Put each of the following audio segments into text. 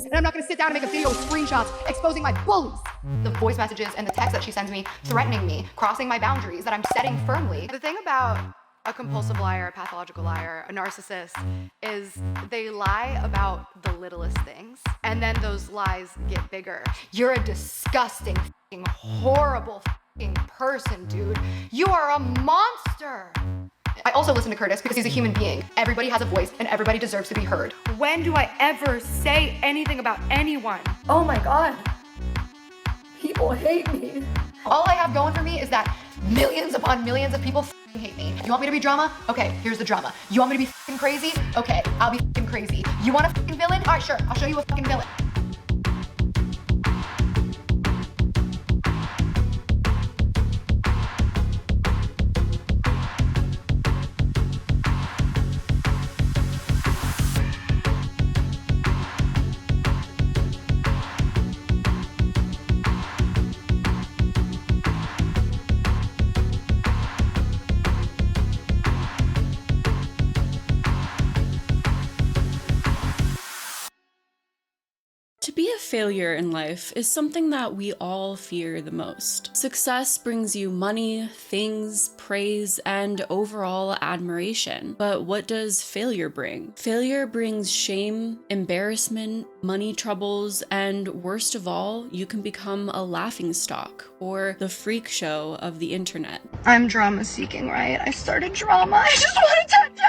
And I'm not gonna sit down and make a video with screenshots exposing my bullies. The voice messages and the text that she sends me threatening me, crossing my boundaries that I'm setting firmly. The thing about a compulsive liar, a pathological liar, a narcissist, is they lie about the littlest things. And then those lies get bigger. You're a disgusting, horrible person, dude. You are a monster. I also listen to Curtis because he's a human being. Everybody has a voice and everybody deserves to be heard. When do I ever say anything about anyone? Oh my God. People hate me. All I have going for me is that millions upon millions of people hate me. You want me to be drama? Okay, here's the drama. You want me to be crazy? Okay, I'll be crazy. You want a villain? All right, sure, I'll show you a villain. To be a failure in life is something that we all fear the most. Success brings you money, things, praise, and overall admiration. But what does failure bring? Failure brings shame, embarrassment, money troubles, and worst of all, you can become a laughingstock or the freak show of the internet. I'm drama seeking, right? I started drama. I just want attention.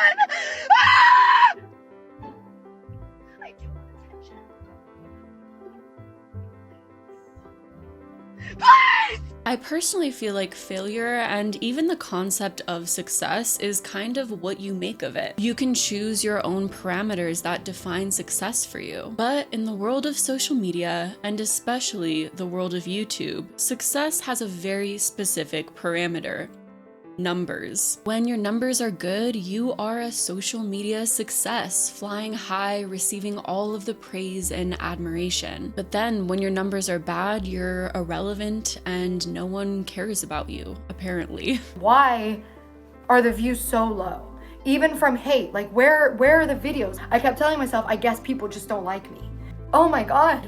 Ah! I do want attention. Please! I personally feel like failure and even the concept of success is kind of what you make of it. You can choose your own parameters that define success for you. But in the world of social media, and especially the world of YouTube, success has a very specific parameter. Numbers. When your numbers are good, you are a social media success, flying high, receiving all of the praise and admiration. But then when your numbers are bad, you're irrelevant and no one cares about you, apparently. Why are the views so low? Even from hate, like where are the videos? I kept telling myself, I guess people just don't like me. Oh my God,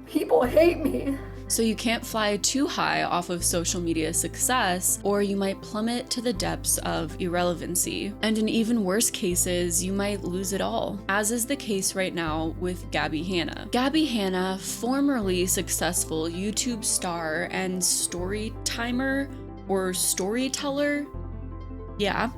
people hate me. So you can't fly too high off of social media success, or you might plummet to the depths of irrelevancy. And in even worse cases, you might lose it all, as is the case right now with Gabbie Hanna. Gabbie Hanna, formerly successful YouTube star and story timer or storyteller,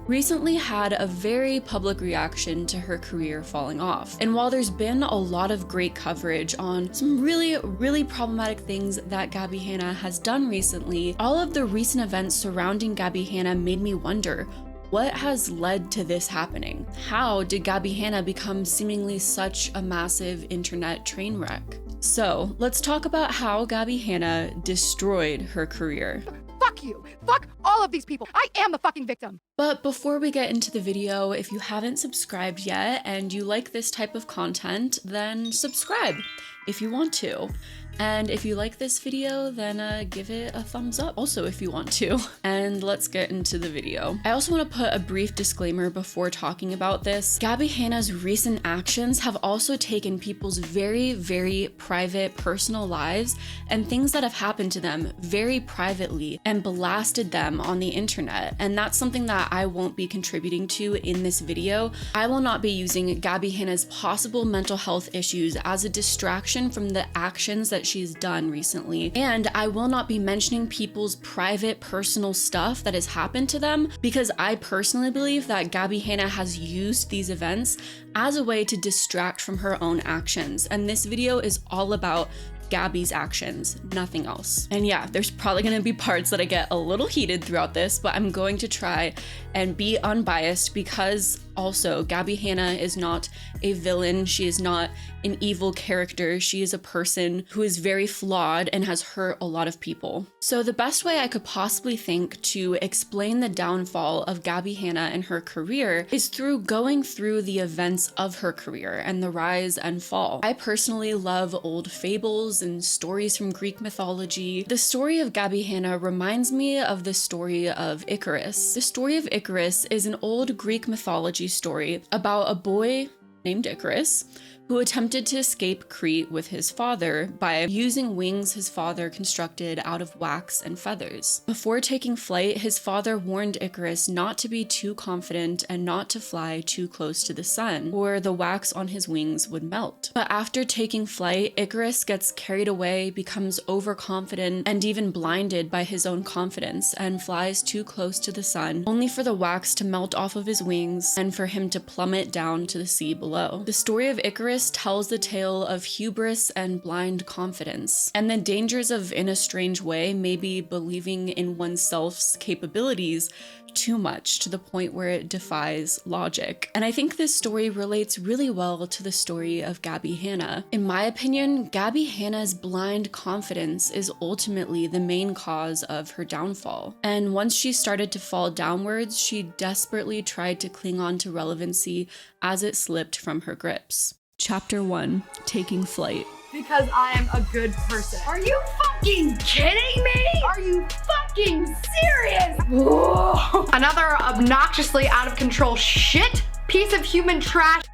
recently had a very public reaction to her career falling off. And while there's been a lot of great coverage on some really problematic things that Gabbie Hanna has done recently, all of the recent events surrounding Gabbie Hanna made me wonder, what has led to this happening? How did Gabbie Hanna become seemingly such a massive internet train wreck? So let's talk about how Gabbie Hanna destroyed her career. Fuck you. Fuck all of these people. I am the fucking victim. But before we get into the video, if you haven't subscribed yet and you like this type of content, then subscribe if you want to. And if you like this video, then give it a thumbs up also if you want to. And let's get into the video. I also want to put a brief disclaimer before talking about this. Gabbie Hanna's recent actions have also taken people's very private personal lives and things that have happened to them very privately and blasted them on the internet. And that's something that I won't be contributing to in this video. I will not be using Gabbie Hanna's possible mental health issues as a distraction from the actions that she's done recently. And I will not be mentioning people's private personal stuff that has happened to them, because I personally believe that Gabbie Hanna has used these events as a way to distract from her own actions. And this video is all about Gabbie's actions, nothing else. And yeah, there's probably gonna be parts that I get a little heated throughout this, but I'm going to try and be unbiased, because also Gabbie Hanna is not a villain. She is not an evil character. She is a person who is very flawed and has hurt a lot of people. So the best way I could possibly think to explain the downfall of Gabbie Hanna and her career is through going through the events of her career and the rise and fall. I personally love old fables and stories from Greek mythology. The story of Gabbie Hanna reminds me of the story of Icarus. The story of Icarus is an old Greek mythology story about a boy named Icarus who attempted to escape Crete with his father by using wings his father constructed out of wax and feathers. Before taking flight, his father warned Icarus not to be too confident and not to fly too close to the sun, or the wax on his wings would melt. But after taking flight, Icarus gets carried away, becomes overconfident, and even blinded by his own confidence, and flies too close to the sun, only for the wax to melt off of his wings and for him to plummet down to the sea below. The story of Icarus tells the tale of hubris and blind confidence, and the dangers of, in a strange way, maybe believing in oneself's capabilities too much to the point where it defies logic. And I think this story relates really well to the story of Gabbie Hanna. In my opinion, Gabbie Hanna's blind confidence is ultimately the main cause of her downfall. And once she started to fall downwards, she desperately tried to cling on to relevancy as it slipped from her grips. Chapter 1: Taking Flight. Because I'm a good person. Are you fucking kidding me? Are you fucking serious? Whoa. Another obnoxiously out of control shit piece of human trash.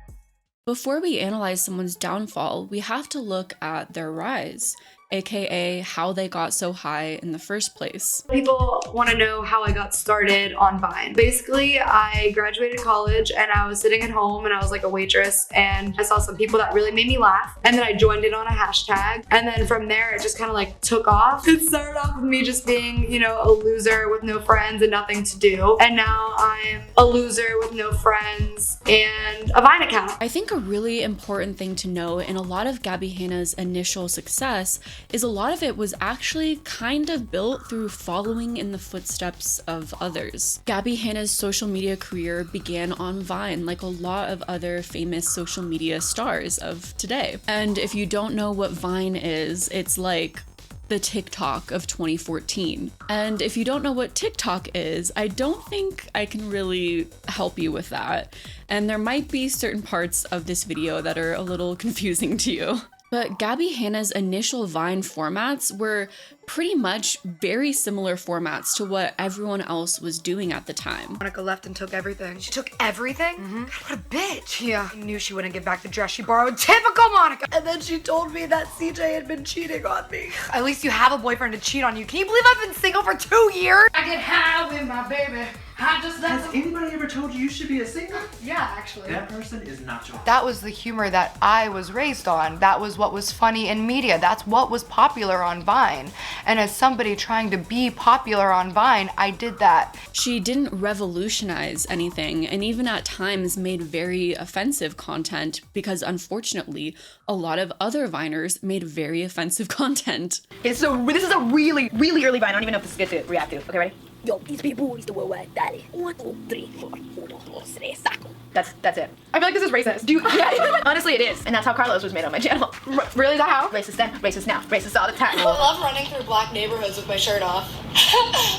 Before we analyze someone's downfall, we have to look at their rise, aka how they got so high in the first place. People want to know how I got started on Vine. Basically, I graduated college and I was sitting at home and I was like a waitress and I saw some people that really made me laugh, and then I joined in on a hashtag, and then from there it just kind of like took off. It started off with me just being, you know, a loser with no friends and nothing to do, and now I'm a loser with no friends and a Vine account. I think a really important thing to know in a lot of Gabbie Hanna's initial success is a lot of it was actually kind of built through following in the footsteps of others. Gabbie Hanna's social media career began on Vine, like a lot of other famous social media stars of today. And if you don't know what Vine is, it's like the TikTok of 2014. And if you don't know what TikTok is, I don't think I can really help you with that. And there might be certain parts of this video that are a little confusing to you. But Gabbie Hanna's initial Vine formats were pretty much very similar formats to what everyone else was doing at the time. Monica left and took everything. She took everything? God, what a bitch. Yeah, I knew she wouldn't give back the dress she borrowed. Typical Monica. And then she told me that CJ had been cheating on me. At least you have a boyfriend to cheat on you. Can you believe I've been single for 2 years? I get high with my baby. Has anybody ever told you should be a singer? Yeah, actually. That person is not your. That was the humor that I was raised on. That was what was funny in media. That's what was popular on Vine. And as somebody trying to be popular on Vine, I did that. She didn't revolutionize anything, and even at times made very offensive content because unfortunately, a lot of other Viners made very offensive content. This is a really, really early Vine. I don't even know if this is good to react to. Okay, ready? Yo, these people is the worldwide daddy. 1, 2, 3, 4. 1, 2, 3, saco. That's it. I feel like this is racist. Yeah, honestly, it is, and that's how Carlos was made on my channel. Really, is that how? Racist then, racist now, racist all the time. I love running through black neighborhoods with my shirt off.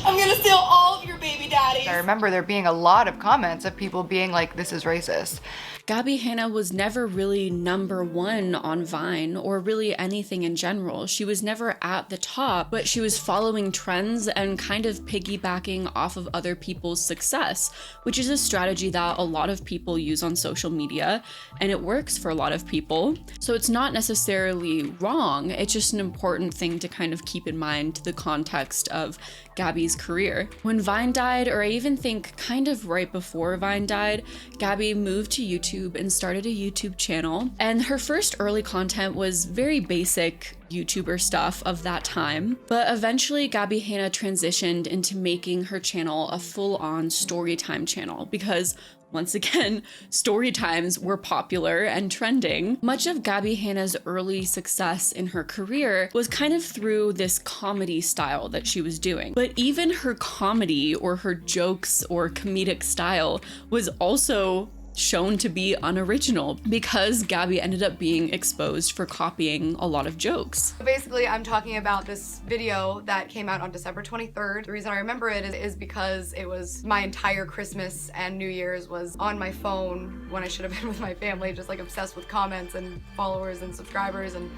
I'm gonna steal all of your baby daddies. I remember there being a lot of comments of people being like, this is racist. Gabbie Hanna was never really #1 on Vine or really anything in general. She was never at the top, but she was following trends and kind of piggybacking off of other people's success, which is a strategy that a lot of people use on social media, and it works for a lot of people. So it's not necessarily wrong, it's just an important thing to kind of keep in mind to the context of Gabbie's career. When Vine died, or I even think kind of right before Vine died, Gabbie moved to YouTube and started a YouTube channel. And her first early content was very basic YouTuber stuff of that time. But eventually Gabbie Hanna transitioned into making her channel a full-on storytime channel because once again, story times were popular and trending. Much of Gabbie Hanna's early success in her career was kind of through this comedy style that she was doing. But even her comedy or her jokes or comedic style was also shown to be unoriginal because Gabbie ended up being exposed for copying a lot of jokes. Basically, I'm talking about this video that came out on December 23rd. The reason I remember it is because it was my entire Christmas and New Year's was on my phone when I should have been with my family, just like obsessed with comments and followers and subscribers, and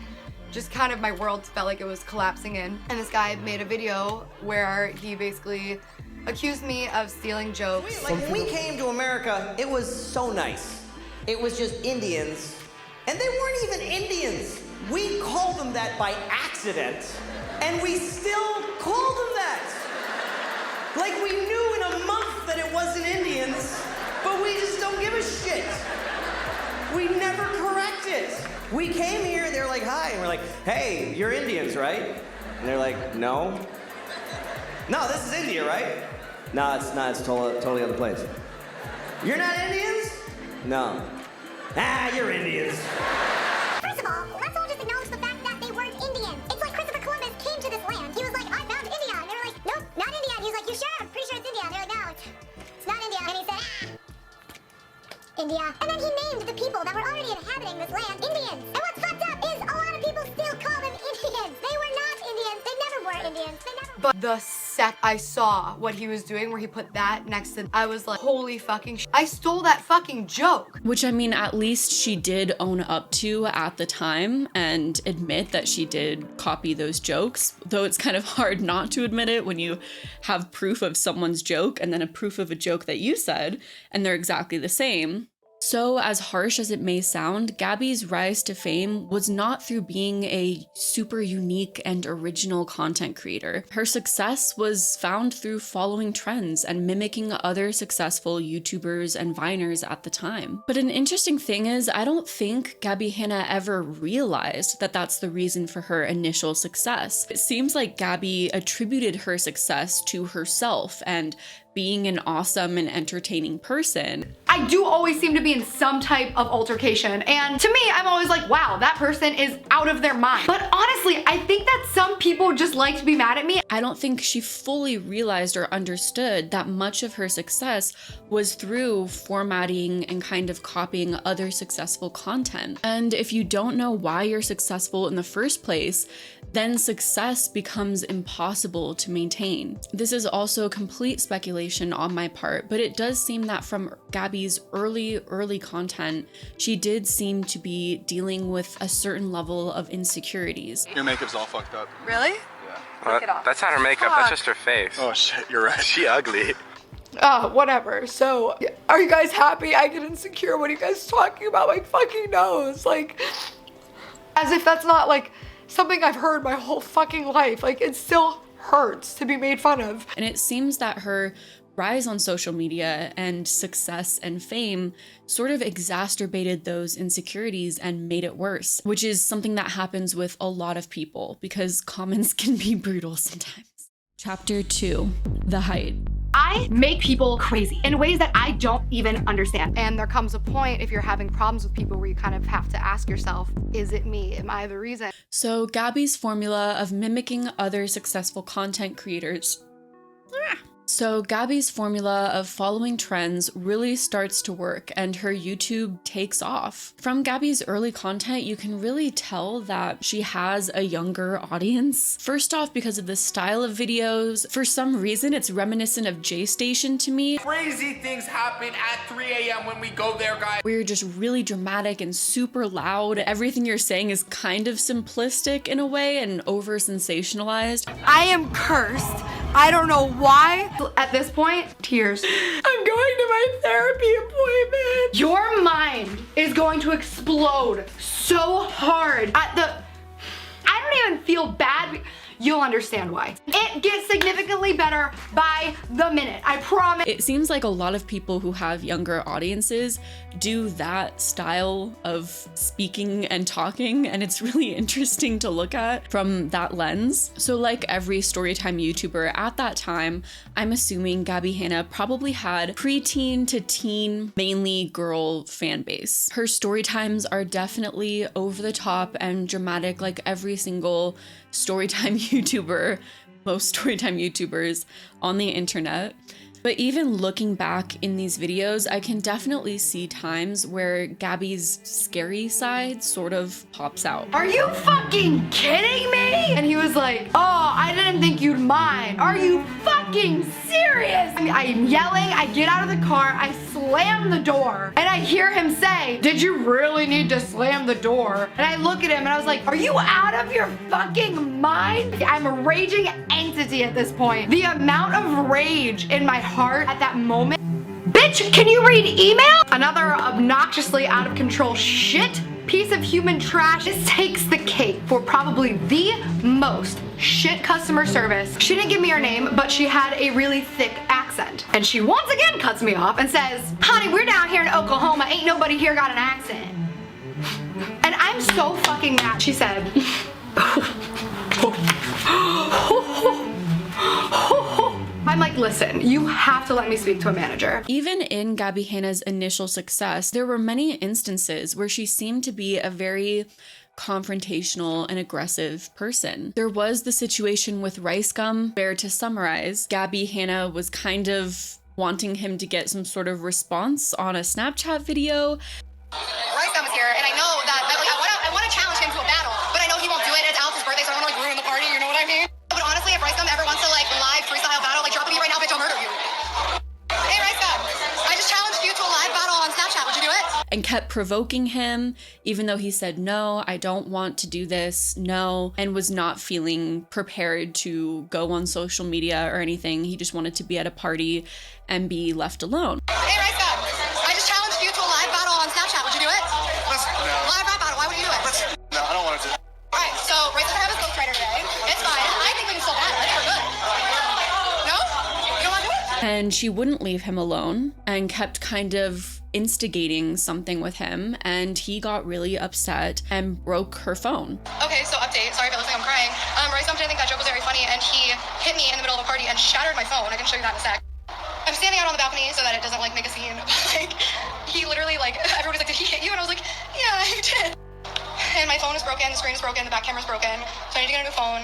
just kind of my world felt like it was collapsing in. And this guy made a video where he basically accused me of stealing jokes. Like when we came to America, it was so nice. It was just Indians And they weren't even Indians. We called them that by accident, and we still call them that. Like we knew in a month that it wasn't Indians, but we just don't give a shit. We never correct it. We came here, they're like, hi, and we're like, hey, you're Indians, right? And they're like, no. No, this is India, right? No, it's not, it's totally other place. You're not Indians? No. Ah, you're Indians. First of all, let's all just acknowledge the fact that they weren't Indian. It's like Christopher Columbus came to this land. He was like, I found India. And they were like, nope, not India. And he was like, you sure? I'm pretty sure it's India. And they're like, no, it's not India. And he said, India. And then he named the people that were already inhabiting this land Indians. And what's fucked up is a lot of people still call them Indians. They were not Indians. They never were Indians. They never. But the sec I saw what he was doing where he put that next to, I was like, holy fucking I stole that fucking joke. Which, I mean, at least she did own up to at the time and admit that she did copy those jokes, though it's kind of hard not to admit it when you have proof of someone's joke and then a proof of a joke that you said, and they're exactly the same. So, as harsh as it may sound, Gabbie's rise to fame was not through being a super unique and original content creator. Her success was found through following trends and mimicking other successful YouTubers and Viners at the time. But an interesting thing is, I don't think Gabbie Hanna ever realized that that's the reason for her initial success. It seems like Gabbie attributed her success to herself and being an awesome and entertaining person. I do always seem to be in some type of altercation, and to me, I'm always like, wow, that person is out of their mind. But honestly, I think that some people just like to be mad at me. I don't think she fully realized or understood that much of her success was through formatting and kind of copying other successful content. And if you don't know why you're successful in the first place, then success becomes impossible to maintain. This is also complete speculation on my part, but it does seem that from Gabbie's early content, she did seem to be dealing with a certain level of insecurities. Your makeup's all fucked up. Really? Yeah. That's not her makeup, that's just her face. Oh shit, you're right. She ugly. Whatever. So, are you guys happy I get insecure? What are you guys talking about? My fucking nose. Like, as if that's not like something I've heard my whole fucking life. Like, it still hurts to be made fun of. And it seems that her rise on social media and success and fame sort of exacerbated those insecurities and made it worse, which is something that happens with a lot of people because comments can be brutal sometimes. Chapter 2, The Height. I make people crazy in ways that I don't even understand. And there comes a point if you're having problems with people where you kind of have to ask yourself, is it me? Am I the reason? So Gabbie's formula of mimicking other successful content creators. So Gabbie's formula of following trends really starts to work and her YouTube takes off. From Gabbie's early content, you can really tell that she has a younger audience. First off, because of the style of videos. For some reason, it's reminiscent of J-Station to me. Crazy things happen at 3 a.m. when we go there, guys. Where you're just really dramatic and super loud. Everything you're saying is kind of simplistic in a way and over-sensationalized. I am cursed. I don't know why. At this point, tears. I'm going to my therapy appointment. Your mind is going to explode so hard at the, I don't even feel bad. You'll understand why. It gets significantly better by the minute, I promise. It seems like a lot of people who have younger audiences do that style of speaking and talking, and it's really interesting to look at from that lens. So like every storytime YouTuber at that time, I'm assuming Gabbie Hanna probably had preteen to teen, mainly girl fan base. Her storytimes are definitely over the top and dramatic like every single storytime YouTuber, most storytime YouTubers on the internet. But even looking back in these videos, I can definitely see times where Gabbie's scary side sort of pops out. Are you fucking kidding me? And he was like, oh, I didn't think you'd mind. Are you fucking serious? I'm yelling, I get out of the car, I slam the door, and I hear him say, did you really need to slam the door? And I look at him and I was like, are you out of your fucking mind? I'm a raging entity at this point. The amount of rage in my heart at that moment. Bitch, can you read email? Another obnoxiously out of control shit piece of human trash. This takes the cake for probably the most shit customer service. She didn't give me her name, but she had a really thick accent. And she once again cuts me off and says, honey, we're down here in Oklahoma. Ain't nobody here got an accent. And I'm so fucking mad. She said, I'm like, listen, you have to let me speak to a manager. Even in Gabbie Hanna's initial success, there were many instances where she seemed to be a very confrontational and aggressive person. There was the situation with Ricegum, where, to summarize, Gabbie Hanna was kind of wanting him to get some sort of response on a Snapchat video. Ricegum is here, and I know that I want to challenge him to a battle, but I know he won't do it. It's Alex's birthday, so I don't want to ruin the party. You know what I mean? But honestly, if Ricegum ever wants to like live freestyle battle, like drop a beat right now, bitch, I'll murder you. Hey Ricegum, I just challenged you to a live battle on Snapchat. Would you do it? And kept provoking him, even though he said, no, I don't want to do this, no, and was not feeling prepared to go on social media or anything. He just wanted to be at a party and be left alone. Hey Ricegum, I just challenged you to a live battle on Snapchat. Would you do it? No. Live rap battle. Why would you do it? No, I don't want to do it. All right, so Ricegum have his ghostwriter today. It's fine. I think we can still battle. I think we're good. No? You don't want to do it? And she wouldn't leave him alone and kept kind of instigating something with him, and he got really upset and broke her phone. Okay, so update. Sorry if it looks like I'm crying. Ricegum didn't think that joke was very funny, and he hit me in the middle of a party and shattered my phone. I can show you that in a sec. I'm standing out on the balcony so that it doesn't like make a scene. Like, he literally like, everybody's like, did he hit you? And I was like, yeah, he did. And my phone is broken, the screen is broken, the back camera's broken, so I need to get a new phone.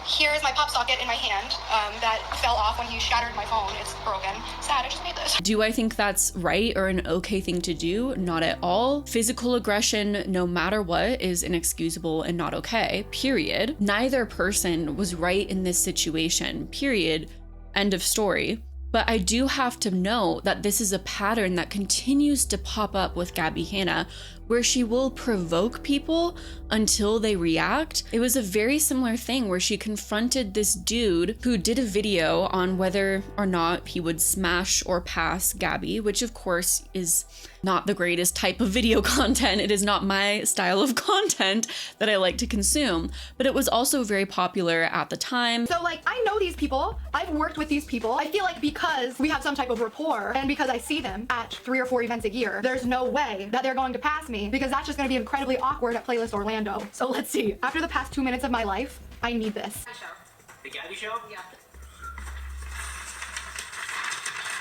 Here is my pop socket in my hand that fell off when he shattered my phone. It's broken. Sad, I just made this. Do I think that's right or an okay thing to do? Not at all. Physical aggression, no matter what, is inexcusable and not okay, period. Neither person was right in this situation, period. End of story. But I do have to know that this is a pattern that continues to pop up with Gabbie Hanna, where she will provoke people until they react. It was a very similar thing where she confronted this dude who did a video on whether or not he would smash or pass Gabbie, which of course is not the greatest type of video content. It is not my style of content that I like to consume, but it was also very popular at the time. So like, I know these people, I've worked with these people. I feel like because we have some type of rapport and because I see them at 3 or 4 events a year, there's no way that they're going to pass me, because that's just gonna be incredibly awkward at Playlist Orlando. So let's see. After the past 2 minutes of my life, I need this. The Gabbie Show? Yeah.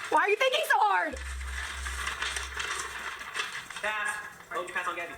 Why are you thinking so hard? Pass. Why would you pass on Gabbie?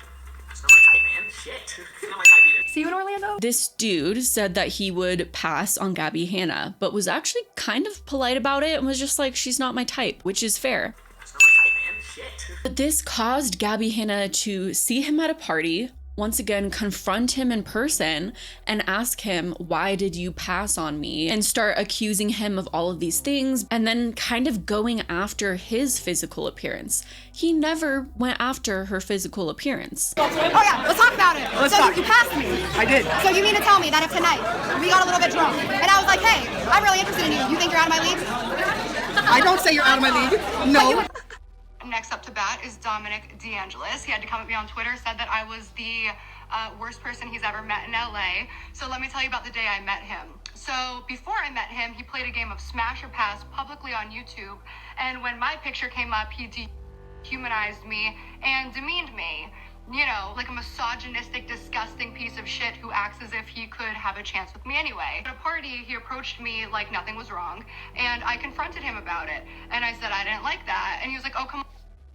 It's not my type, man. Shit. It's not my type either. See you in Orlando? This dude said that he would pass on Gabbie Hanna, but was actually kind of polite about it and was just like, she's not my type, which is fair. It's not my type, man. Shit. But this caused Gabbie Hanna to see him at a party, once again confront him in person and ask him, why did you pass on me? And start accusing him of all of these things, and then kind of going after his physical appearance. He never went after her physical appearance. Oh yeah, let's talk about it. Let's so talk. You passed me. I did. So you mean to tell me that if tonight we got a little bit drunk and I was like, hey, I'm really interested in you, you think you're out of my league? I don't say you're out of my league. No. Next up to bat is Dominic He had to come at me on Twitter, said that I was the worst person he's ever met in LA. So let me tell you about the day I met him. So before I met him, he played a game of Smash or Pass publicly on YouTube. And when my picture came up, he dehumanized me and demeaned me. You know, like a misogynistic, disgusting piece of shit who acts as if he could have a chance with me anyway. At a party, he approached me like nothing was wrong, and I confronted him about it. And I said I didn't like that. And he was like, oh, come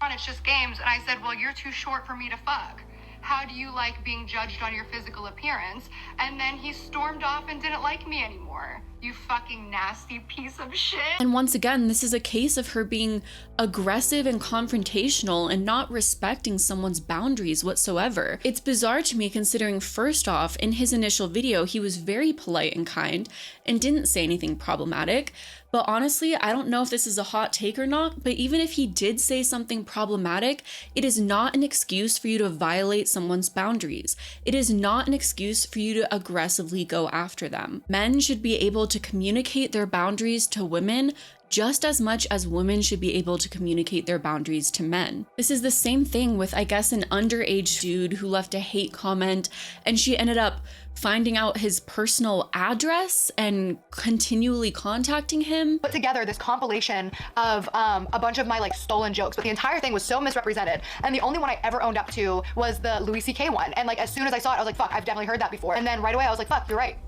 on, it's just games. And I said, well, you're too short for me to fuck. How do you like being judged on your physical appearance? And then he stormed off and didn't like me anymore. You fucking nasty piece of shit. And once again, this is a case of her being aggressive and confrontational and not respecting someone's boundaries whatsoever. It's bizarre to me considering, first off, in his initial video, he was very polite and kind and didn't say anything problematic. But honestly, I don't know if this is a hot take or not, but even if he did say something problematic, it is not an excuse for you to violate someone's boundaries. It is not an excuse for you to aggressively go after them. Men should be able to communicate their boundaries to women just as much as women should be able to communicate their boundaries to men. This is the same thing with, I guess, an underage dude who left a hate comment and she ended up finding out his personal address and continually contacting him. Put together this compilation of a bunch of my like stolen jokes, but the entire thing was so misrepresented. And the only one I ever owned up to was the Louis C.K. one. And like, as soon as I saw it, I was like, fuck, I've definitely heard that before. And then right away I was like, fuck, you're right.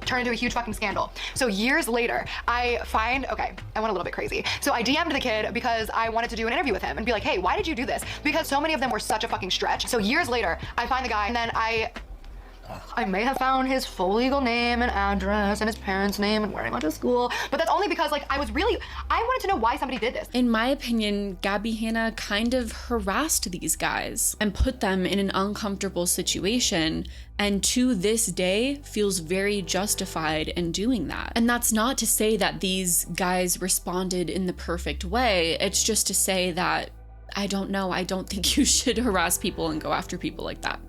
Turned into a huge fucking scandal. So years later, I went a little bit crazy. So I DM'd the kid because I wanted to do an interview with him and be like, hey, why did you do this? Because so many of them were such a fucking stretch. So years later, I find the guy and then I may have found his full legal name and address and his parents' name and where he went to school, but that's only because like I wanted to know why somebody did this. In my opinion, Gabbie Hanna kind of harassed these guys and put them in an uncomfortable situation, and to this day feels very justified in doing that. And that's not to say that these guys responded in the perfect way, it's just to say that, I don't know, I don't think you should harass people and go after people like that.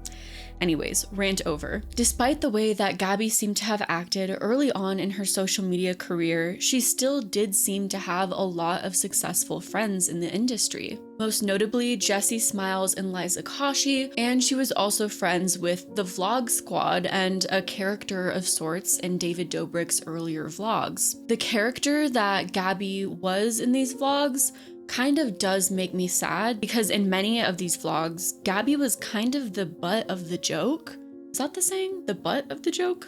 Anyways, rant over. Despite the way that Gabbie seemed to have acted early on in her social media career, she still did seem to have a lot of successful friends in the industry. Most notably, Jessi Smiles and Liza Koshy, and she was also friends with the Vlog Squad and a character of sorts in David Dobrik's earlier vlogs. The character that Gabbie was in these vlogs kind of does make me sad because in many of these vlogs, Gabbie was kind of the butt of the joke. Is that the saying? The butt of the joke?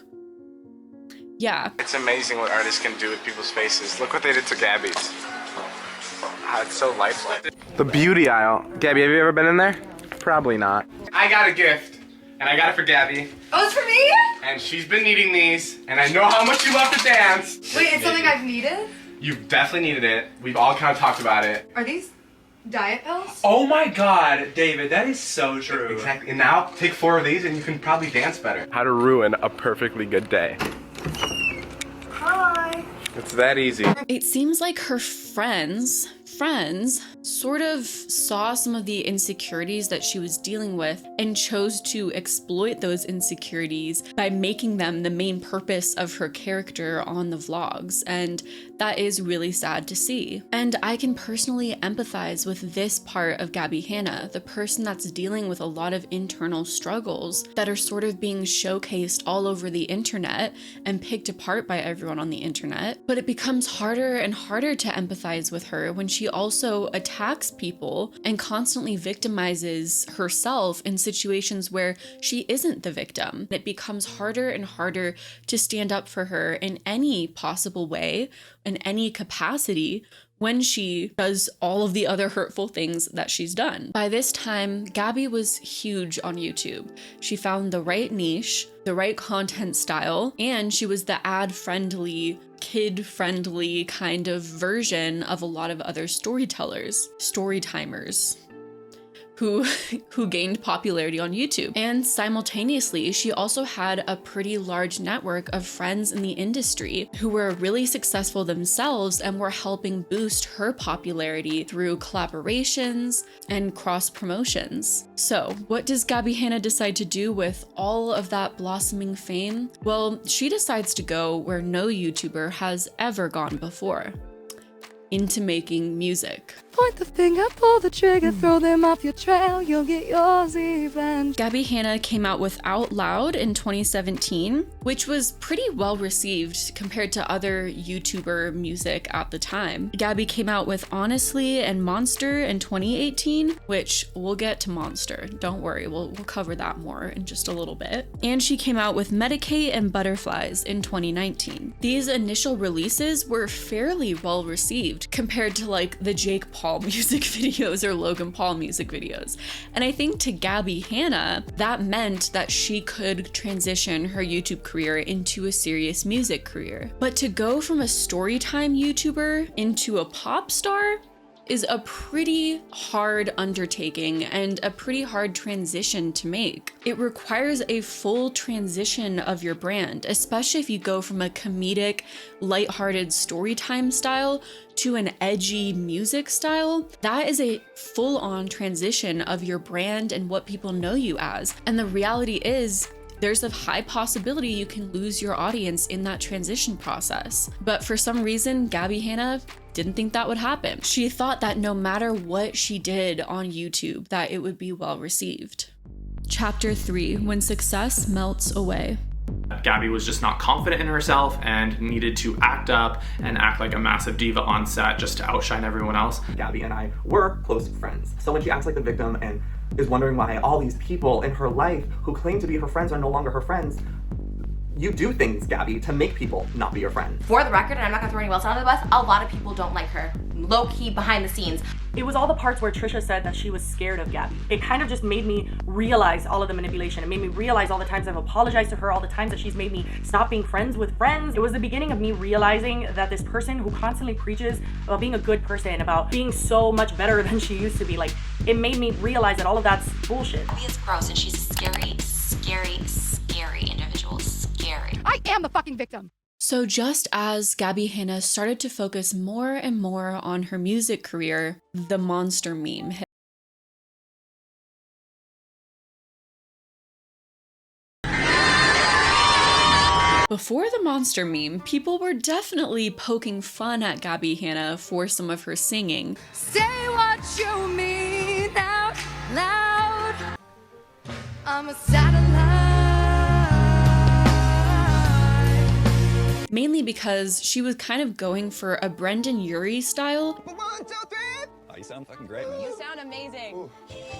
Yeah. It's amazing what artists can do with people's faces. Look what they did to Gabbie's. It's so lifelike. The beauty aisle. Gabbie, have you ever been in there? Probably not. I got a gift, and I got it for Gabbie. Oh, it's for me? And she's been needing these, and I know how much you love to dance. Wait, it's something I've needed? You've definitely needed it. We've all kind of talked about it. Are these diet pills? Oh my god, David, that is so true. Exactly. And now take 4 of these and you can probably dance better. How to ruin a perfectly good day. Hi. It's that easy. It seems like her friends sort of saw some of the insecurities that she was dealing with and chose to exploit those insecurities by making them the main purpose of her character on the vlogs, and that is really sad to see. And I can personally empathize with this part of Gabbie Hanna, the person that's dealing with a lot of internal struggles that are sort of being showcased all over the internet and picked apart by everyone on the internet. But it becomes harder and harder to empathize with her when she also attacks people and constantly victimizes herself in situations where she isn't the victim. It becomes harder and harder to stand up for her in any possible way, in any capacity, when she does all of the other hurtful things that she's done. By this time, Gabbie was huge on YouTube. She found the right niche, the right content style, and she was the ad-friendly, kid-friendly kind of version of a lot of other storytellers, storytimers, who gained popularity on YouTube. And simultaneously, she also had a pretty large network of friends in the industry who were really successful themselves and were helping boost her popularity through collaborations and cross promotions. So what does Gabbie Hanna decide to do with all of that blossoming fame? Well, she decides to go where no YouTuber has ever gone before, into making music. Point the finger, pull the trigger, throw them off your trail, you'll get yours even. Gabbie Hanna came out with Out Loud in 2017, which was pretty well received compared to other YouTuber music at the time. Gabbie came out with Honestly and Monster in 2018, which we'll get to Monster. Don't worry, we'll cover that more in just a little bit. And she came out with Medicate and Butterflies in 2019. These initial releases were fairly well received compared to like the Jake Paul music videos or Logan Paul music videos. And I think to Gabbie Hanna, that meant that she could transition her YouTube career into a serious music career. But to go from a storytime YouTuber into a pop star is a pretty hard undertaking and a pretty hard transition to make. It requires a full transition of your brand, especially if you go from a comedic, lighthearted storytime style to an edgy music style. That is a full-on transition of your brand and what people know you as. And the reality is, there's a high possibility you can lose your audience in that transition process. But for some reason, Gabbie Hanna didn't think that would happen. She thought that no matter what she did on YouTube, that it would be well received. Chapter 3, when success melts away. Gabbie was just not confident in herself and needed to act up and act like a massive diva on set just to outshine everyone else. Gabbie and I were close friends. So when she acts like the victim and is wondering why all these people in her life who claim to be her friends are no longer her friends, you do things, Gabbie, to make people not be your friend. For the record, and I'm not gonna throw anyone else under the bus, a lot of people don't like her. Low-key, behind the scenes. It was all the parts where Trisha said that she was scared of Gabbie. It kind of just made me realize all of the manipulation. It made me realize all the times I've apologized to her, all the times that she's made me stop being friends with friends. It was the beginning of me realizing that this person who constantly preaches about being a good person, about being so much better than she used to be, like, it made me realize that all of that's bullshit. Gabbie is gross and she's a scary individual. Scary. I am the fucking victim. So just as Gabbie Hanna started to focus more and more on her music career, the monster meme hit. Before the monster meme, people were definitely poking fun at Gabbie Hanna for some of her singing. Say what you mean out loud. I'm a satellite. Mainly because she was kind of going for a Brendan Urie style. 1, 2, 3. Oh, you sound fucking great, man. You sound amazing. Ooh.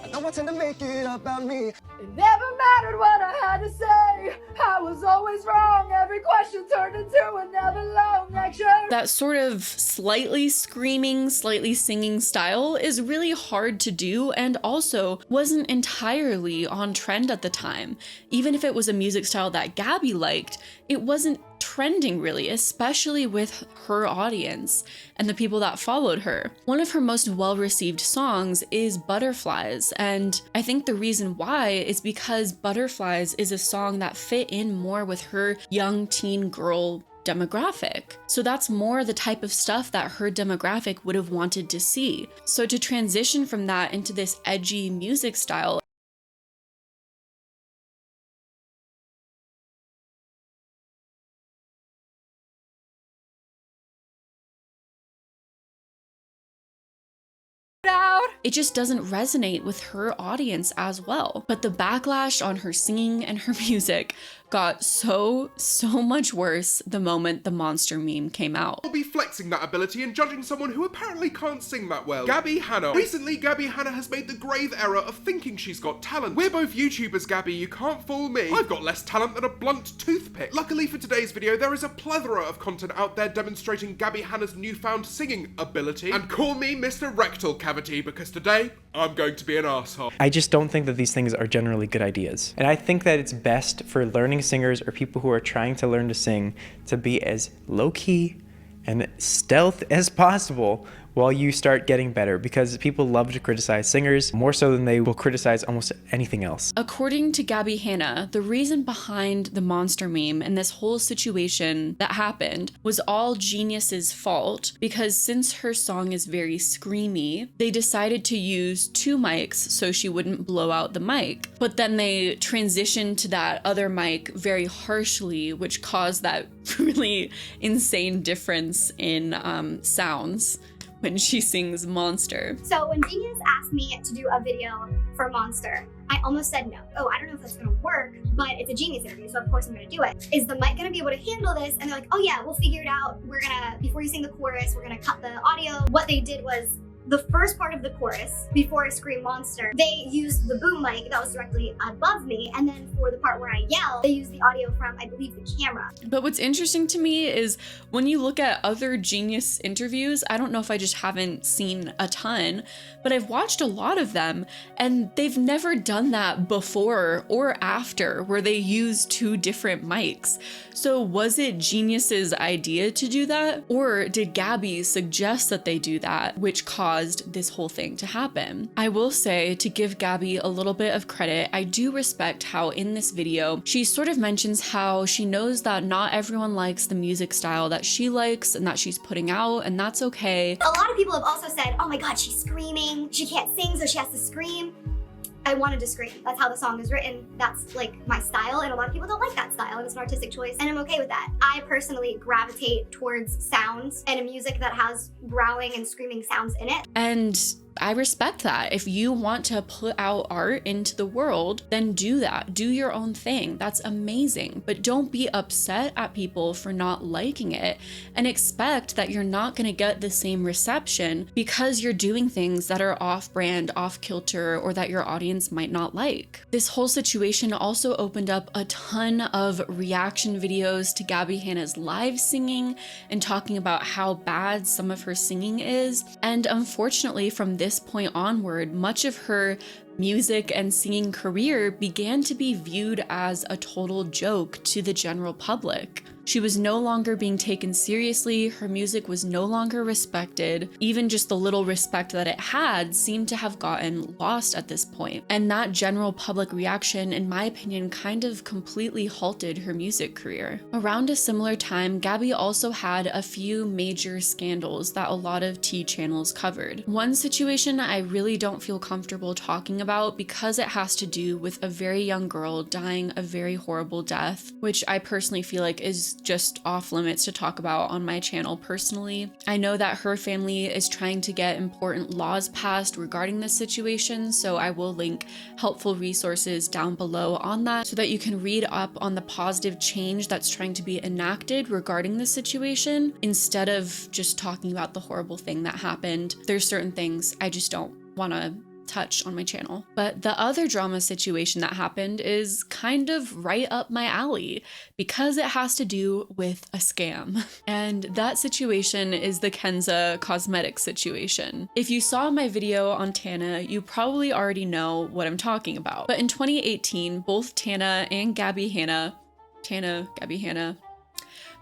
I don't want to make it about me. It never mattered what I had to say. I was always wrong. Every question turned into a never long lecture. That sort of slightly screaming, slightly singing style is really hard to do and also wasn't entirely on trend at the time. Even if it was a music style that Gabbie liked, it wasn't trending really, especially with her audience and the people that followed her. One of her most well-received songs is Butterflies, and I think the reason why is because Butterflies is a song that fit in more with her young teen girl demographic. So that's more the type of stuff that her demographic would have wanted to see. So to transition from that into this edgy music style, it just doesn't resonate with her audience as well. But the backlash on her singing and her music got so much worse the moment the monster meme came out. I'll be flexing that ability and judging someone who apparently can't sing that well. Gabbie Hanna. Recently, Gabbie Hanna has made the grave error of thinking she's got talent. We're both YouTubers, Gabbie, you can't fool me. I've got less talent than a blunt toothpick. Luckily for today's video, there is a plethora of content out there demonstrating Gabbie Hanna's newfound singing ability. And call me Mr. Rectal Cavity, because today, I'm going to be an asshole. I just don't think that these things are generally good ideas. And I think that it's best for learning singers or people who are trying to learn to sing to be as low-key and stealth as possible while you start getting better, because people love to criticize singers more so than they will criticize almost anything else. According to Gabbie Hanna, the reason behind the monster meme and this whole situation that happened was all Genius's fault, because since her song is very screamy, they decided to use 2 mics so she wouldn't blow out the mic. But then they transitioned to that other mic very harshly, which caused that really insane difference in sounds when she sings Monster. So when Genius asked me to do a video for Monster, I almost said no. Oh, I don't know if that's gonna work, but it's a Genius interview, so of course I'm gonna do it. Is the mic gonna be able to handle this? And they're like, oh yeah, we'll figure it out. We're gonna, before you sing the chorus, we're gonna cut the audio. What they did was, the first part of the chorus, before I scream Monster, they used the boom mic that was directly above me, and then for the part where I yell, they used the audio from, I believe, the camera. But what's interesting to me is when you look at other Genius interviews, I don't know if I just haven't seen a ton, but I've watched a lot of them, and they've never done that before or after, where they use 2 different mics. So was it Genius's idea to do that? Or did Gabbie suggest that they do that, which caused this whole thing to happen? I will say, to give Gabbie a little bit of credit, I do respect how in this video, she sort of mentions how she knows that not everyone likes the music style that she likes and that she's putting out, and that's okay. A lot of people have also said, oh my God, she's screaming. She can't sing, so she has to scream. I wanted to scream. That's how the song is written. That's like my style, and a lot of people don't like that style, and it's an artistic choice, and I'm okay with that. I personally gravitate towards sounds and a music that has growling and screaming sounds in it. And I respect that. If you want to put out art into the world, then do that. Do your own thing. That's amazing. But don't be upset at people for not liking it and expect that you're not going to get the same reception because you're doing things that are off-brand, off-kilter, or that your audience might not like. This whole situation also opened up a ton of reaction videos to Gabbie Hanna's live singing and talking about how bad some of her singing is. And unfortunately, from this point onward, much of her music and singing career began to be viewed as a total joke to the general public. She was no longer being taken seriously, her music was no longer respected, even just the little respect that it had seemed to have gotten lost at this point. And that general public reaction, in my opinion, kind of completely halted her music career. Around a similar time, Gabbie also had a few major scandals that a lot of tea channels covered. One situation I really don't feel comfortable talking about because it has to do with a very young girl dying a very horrible death, which I personally feel like is just off limits to talk about on my channel personally. I know that her family is trying to get important laws passed regarding this situation, so I will link helpful resources down below on that so that you can read up on the positive change that's trying to be enacted regarding this situation instead of just talking about the horrible thing that happened. There's certain things I just don't want to touch on my channel. But the other drama situation that happened is kind of right up my alley because it has to do with a scam. And that situation is the Kenza cosmetics situation. If you saw my video on Tana, you probably already know what I'm talking about. But in 2018, both Tana and Gabbie Hanna, Gabbie Hanna,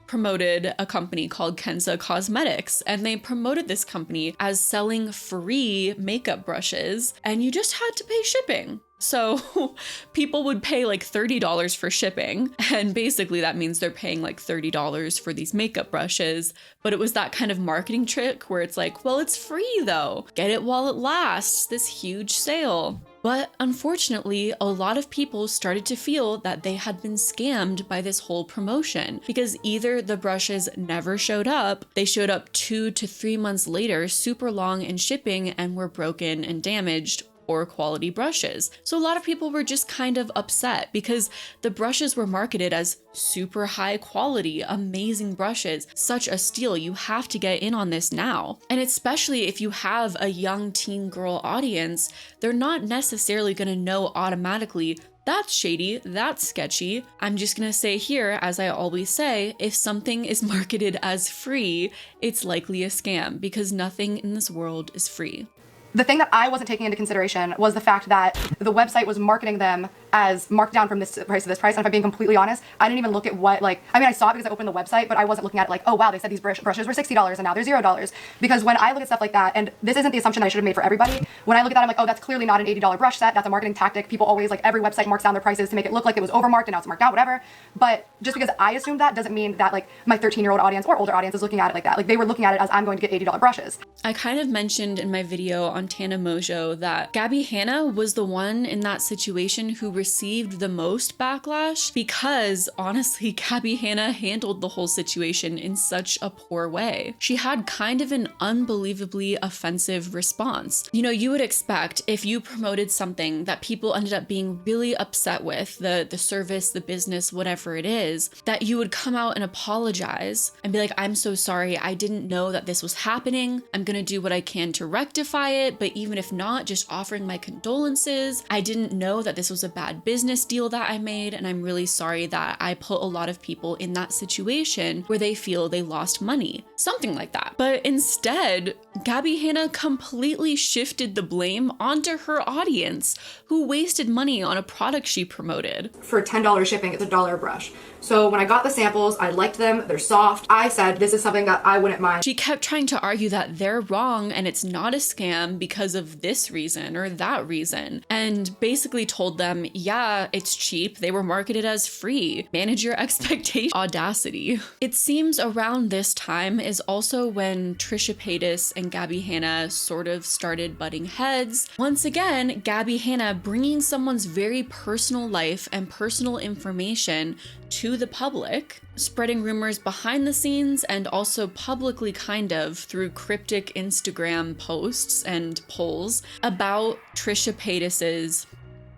promoted a company called Kenza Cosmetics, and they promoted this company as selling free makeup brushes, and you just had to pay shipping. So people would pay like $30 for shipping, and basically that means they're paying like $30 for these makeup brushes, but it was that kind of marketing trick where it's like, well, it's free though. Get it while it lasts, this huge sale. But unfortunately, a lot of people started to feel that they had been scammed by this whole promotion because either the brushes never showed up, they showed up 2 to 3 months later, super long in shipping, and were broken and damaged, poor quality brushes. So a lot of people were just kind of upset because the brushes were marketed as super high quality, amazing brushes, such a steal. You have to get in on this now. And especially if you have a young teen girl audience, they're not necessarily going to know automatically that's shady, that's sketchy. I'm just gonna say here, as I always say, if something is marketed as free, it's likely a scam because nothing in this world is free. The thing that I wasn't taking into consideration was the fact that the website was marketing them as marked down from this price to this price. And if I'm being completely honest, I didn't even look at what, like, I mean, I saw it because I opened the website, but I wasn't looking at it like, oh wow, they said these brushes were $60 and now they're $0. Because when I look at stuff like that, and this isn't the assumption that I should have made for everybody, when I look at that, I'm like, oh, that's clearly not an $80 brush set. That's a marketing tactic. People always, like, every website marks down their prices to make it look like it was overmarked and now it's marked out, whatever. But just because I assumed that doesn't mean that, like, my 13-year-old audience or older audience is looking at it like that. Like, they were looking at it as I'm going to get $80 brushes. I kind of mentioned in my video on Tana Mojo that Gabbie Hanna was the one in that situation who received the most backlash because honestly, Gabbie Hanna handled the whole situation in such a poor way. She had kind of an unbelievably offensive response. You know, you would expect if you promoted something that people ended up being really upset with, the service, the business, whatever it is, that you would come out and apologize and be like, I'm so sorry, I didn't know that this was happening. I'm gonna do what I can to rectify it, but even if not, just offering my condolences. I didn't know that this was a bad business deal that I made, and I'm really sorry that I put a lot of people in that situation where they feel they lost money. Something like that. But instead, Gabbie Hanna completely shifted the blame onto her audience, who wasted money on a product she promoted. For $10 shipping, it's $1 a brush. So when I got the samples, I liked them, they're soft. I said, this is something that I wouldn't mind. She kept trying to argue that they're wrong and it's not a scam because of this reason or that reason, and basically told them, yeah, it's cheap. They were marketed as free. Manage your expectations. Audacity. It seems around this time is also when Trisha Paytas and Gabbie Hanna sort of started butting heads. Once again, Gabbie Hanna bringing someone's very personal life and personal information to the public, spreading rumors behind the scenes and also publicly kind of through cryptic Instagram posts and polls about Trisha Paytas's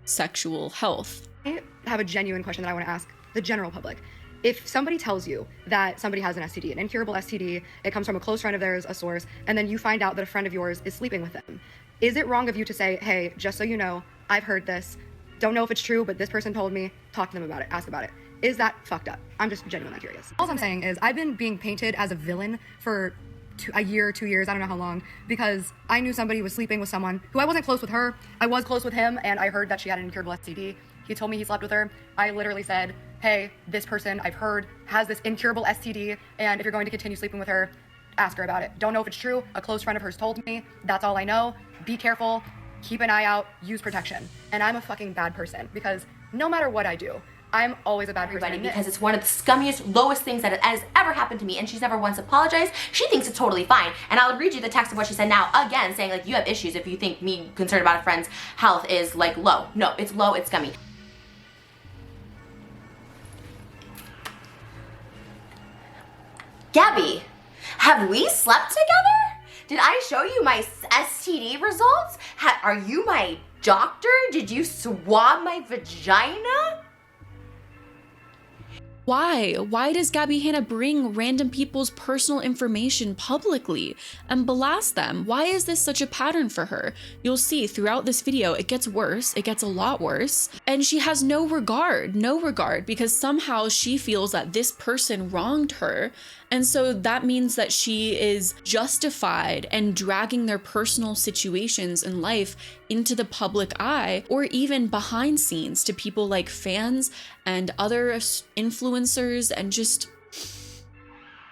sexual health. I have a genuine question that I want to ask the general public. If somebody tells you that somebody has an STD, an incurable STD, it comes from a close friend of theirs, a source, and then you find out that a friend of yours is sleeping with them, is it wrong of you to say, hey, just so you know, I've heard this, don't know if it's true, but this person told me, talk to them about it, ask about it? Is that fucked up? I'm just genuinely curious. All I'm saying is I've been being painted as a villain for a year, 2 years, I don't know how long, because I knew somebody was sleeping with someone who I wasn't close with her. I was close with him, and I heard that she had an incurable STD. He told me he slept with her. I literally said, hey, this person I've heard has this incurable STD, and if you're going to continue sleeping with her, ask her about it. Don't know if it's true. A close friend of hers told me. That's all I know. Be careful. Keep an eye out. Use protection. And I'm a fucking bad person because no matter what I do, I'm always a bad person. Because it's one of the scummiest, lowest things that has ever happened to me, and she's never once apologized. She thinks it's totally fine. And I'll read you the text of what she said now, again, saying like, you have issues if you think me concerned about a friend's health is like low. No, it's low, it's scummy. Gabbie, have we slept together? Did I show you my STD results? Are you my doctor? Did you swab my vagina? Why? Why does Gabbie Hanna bring random people's personal information publicly and blast them? Why is this such a pattern for her? You'll see throughout this video, it gets worse. It gets a lot worse. And she has no regard, because somehow she feels that this person wronged her. And so that means that she is justified and dragging their personal situations in life into the public eye or even behind scenes to people like fans and other influencers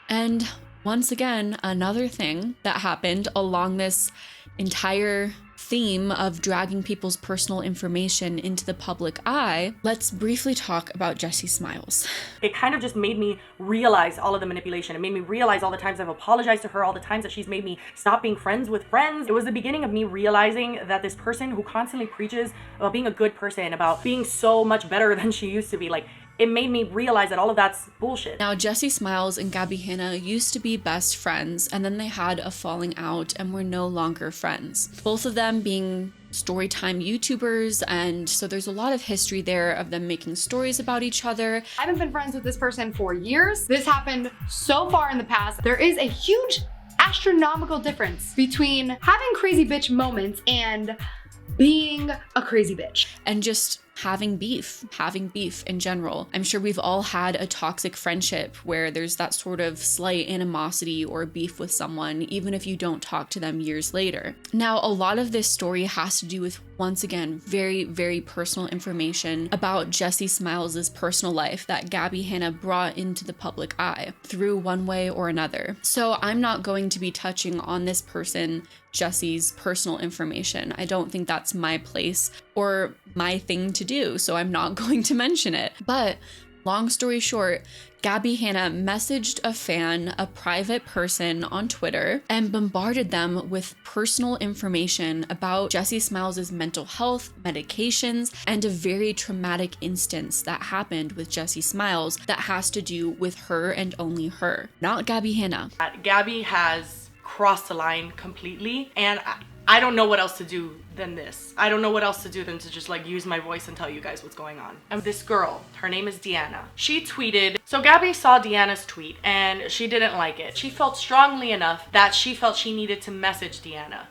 and once again, another thing that happened along this entire theme of dragging people's personal information into the public eye, let's briefly talk about Jessi Smiles. It kind of just made me realize all of the manipulation. It made me realize all the times I've apologized to her, all the times that she's made me stop being friends with friends. It was the beginning of me realizing that this person who constantly preaches about being a good person, about being so much better than she used to be, like, it made me realize that all of that's bullshit. Now, Jessi Smiles and Gabbie Hanna used to be best friends, and then they had a falling out and were no longer friends. Both of them being storytime YouTubers, and so there's a lot of history there of them making stories about each other. I haven't been friends with this person for years. This happened so far in the past. There is a huge astronomical difference between having crazy bitch moments and being a crazy bitch. And just having beef in general. I'm sure we've all had a toxic friendship where there's that sort of slight animosity or beef with someone, even if you don't talk to them years later. Now, a lot of this story has to do with, once again, very, very personal information about Jessi Smiles' personal life that Gabbie Hanna brought into the public eye through one way or another. So I'm not going to be touching on this person, Jessi's personal information. I don't think that's my place or my thing to do, so I'm not going to mention it. But long story short, Gabbie Hanna messaged a fan, a private person on Twitter, and bombarded them with personal information about Jessi Smiles' mental health, medications, and a very traumatic instance that happened with Jessi Smiles that has to do with her and only her, not Gabbie Hanna. Gabbie has crossed the line completely, and I don't know what else to do than this. I don't know what else to do than to just like use my voice and tell you guys what's going on. And this girl, her name is Deanna. She tweeted, so Gabbie saw Deanna's tweet and she didn't like it. She felt strongly enough that she felt she needed to message Deanna.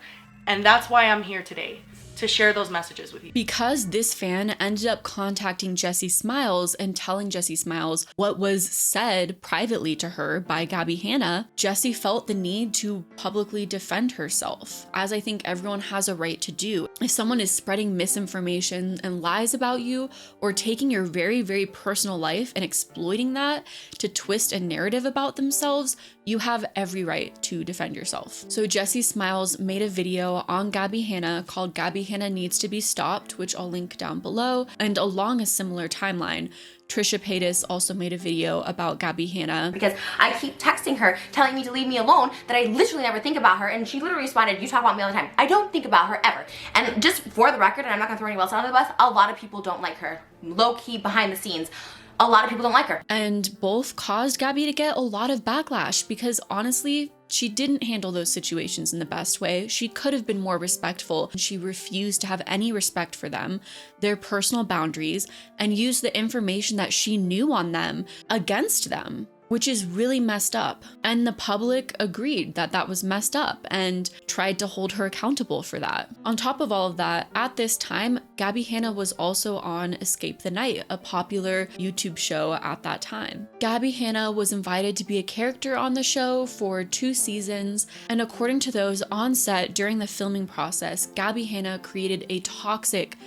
And that's why I'm here today, to share those messages with you. Because this fan ended up contacting Jessi Smiles and telling Jessi Smiles what was said privately to her by Gabbie Hanna, Jessi felt the need to publicly defend herself, as I think everyone has a right to do. If someone is spreading misinformation and lies about you, or taking your very, very personal life and exploiting that to twist a narrative about themselves, you have every right to defend yourself. So Jessi Smiles made a video on Gabbie Hanna called Gabbie Hanna needs to be stopped, which I'll link down below. And along a similar timeline, Trisha Paytas also made a video about Gabbie Hanna. Because I keep texting her, telling me to leave me alone, that I literally never think about her, and she literally responded, you talk about me all the time. I don't think about her ever. And just for the record, and I'm not gonna throw anyone else under the bus, a lot of people don't like her. Low-key, behind the scenes, a lot of people don't like her. And both caused Gabbie to get a lot of backlash because honestly, she didn't handle those situations in the best way. She could have been more respectful. She refused to have any respect for them, their personal boundaries, and used the information that she knew on them against them, which is really messed up. And the public agreed that that was messed up and tried to hold her accountable for that. On top of all of that, at this time, Gabbie Hanna was also on Escape the Night, a popular YouTube show at that time. Gabbie Hanna was invited to be a character on the show for 2 seasons, and according to those on set during the filming process, Gabbie Hanna created a toxic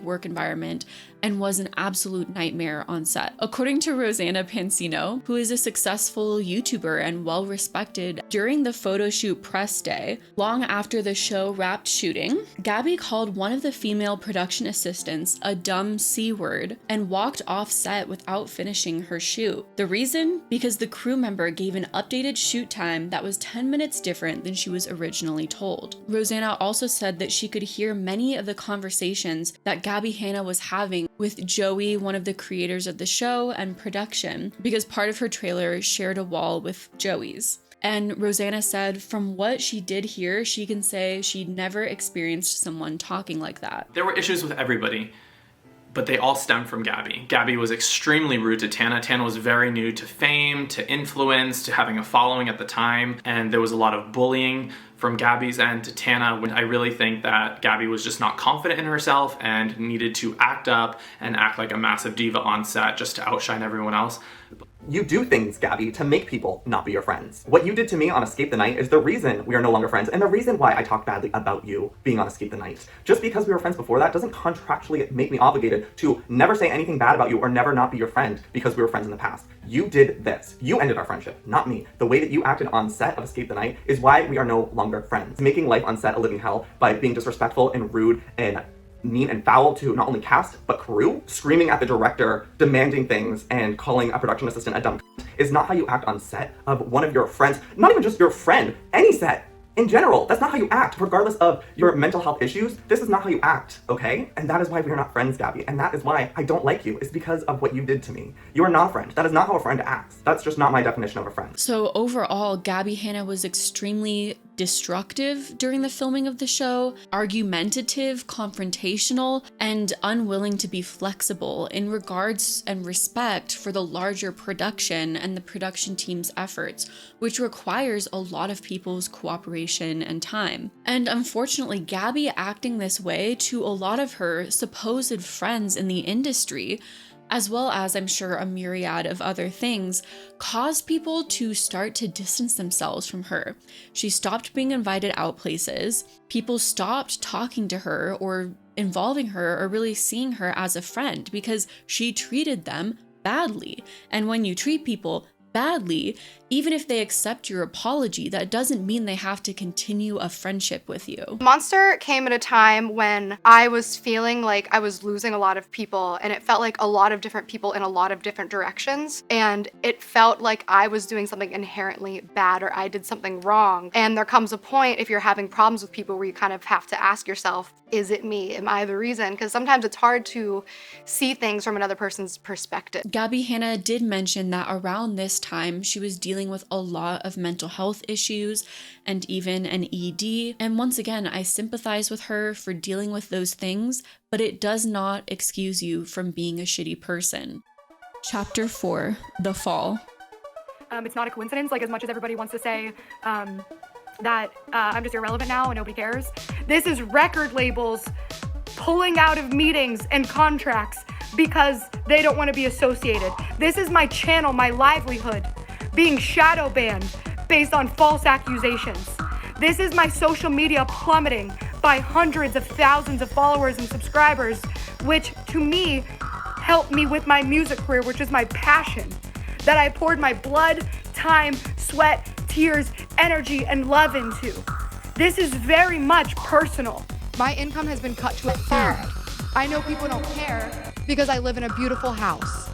work environment and was an absolute nightmare on set. According to Rosanna Pansino, who is a successful YouTuber and well-respected, during the photo shoot press day, long after the show wrapped shooting, Gabbie called one of the female production assistants a dumb C word and walked off set without finishing her shoot. The reason? Because the crew member gave an updated shoot time that was 10 minutes different than she was originally told. Rosanna also said that she could hear many of the conversations that Gabbie Hanna was having with Joey, one of the creators of the show and production, because part of her trailer shared a wall with Joey's. And Rosanna said from what she did hear, she can say she'd never experienced someone talking like that. There were issues with everybody, but they all stemmed from Gabbie. Gabbie was extremely rude to Tana. Tana was very new to fame, to influence, to having a following at the time, and there was a lot of bullying from Gabbie's end to Tana. I really think that Gabbie was just not confident in herself and needed to act up and act like a massive diva on set just to outshine everyone else. You do things, Gabbie, to make people not be your friends. What you did to me on Escape the Night is the reason we are no longer friends, and the reason why I talked badly about you being on Escape the Night. Just because we were friends before that doesn't contractually make me obligated to never say anything bad about you or never not be your friend because we were friends in the past. You did this. You ended our friendship, not me. The way that you acted on set of Escape the Night is why we are no longer friends. Making life on set a living hell by being disrespectful and rude and mean and foul to not only cast, but crew, screaming at the director, demanding things, and calling a production assistant a dumb is not how you act on set of one of your friends, not even just your friend, any set. In general, that's not how you act, regardless of your mental health issues. This is not how you act, okay? And that is why we are not friends, Gabbie. And that is why I don't like you. It's because of what you did to me. You are not a friend. That is not how a friend acts. That's just not my definition of a friend. So overall, Gabbie Hanna was extremely destructive during the filming of the show, argumentative, confrontational, and unwilling to be flexible in regards and respect for the larger production and the production team's efforts, which requires a lot of people's cooperation and time. And unfortunately, Gabbie acting this way to a lot of her supposed friends in the industry, as well as I'm sure a myriad of other things, caused people to start to distance themselves from her. She stopped being invited out places. People stopped talking to her or involving her or really seeing her as a friend because she treated them badly. And when you treat people badly, even if they accept your apology, that doesn't mean they have to continue a friendship with you. Monster came at a time when I was feeling like I was losing a lot of people, and it felt like a lot of different people in a lot of different directions, and it felt like I was doing something inherently bad or I did something wrong. And there comes a point, if you're having problems with people, where you kind of have to ask yourself, is it me? Am I the reason? Because sometimes it's hard to see things from another person's perspective. Gabbie Hanna did mention that around this time, she was dealing with a lot of mental health issues and even an ED. And once again, I sympathize with her for dealing with those things, but it does not excuse you from being a shitty person. Chapter 4, The Fall. It's not a coincidence, like as much as everybody wants to say that I'm just irrelevant now and nobody cares. This is record labels pulling out of meetings and contracts because they don't want to be associated. This is my channel, my livelihood, being shadow banned based on false accusations. This is my social media plummeting by hundreds of thousands of followers and subscribers, which to me helped me with my music career, which is my passion, that I poured my blood, time, sweat, tears, energy, and love into. This is very much personal. My income has been cut to a third. I know people don't care because I live in a beautiful house.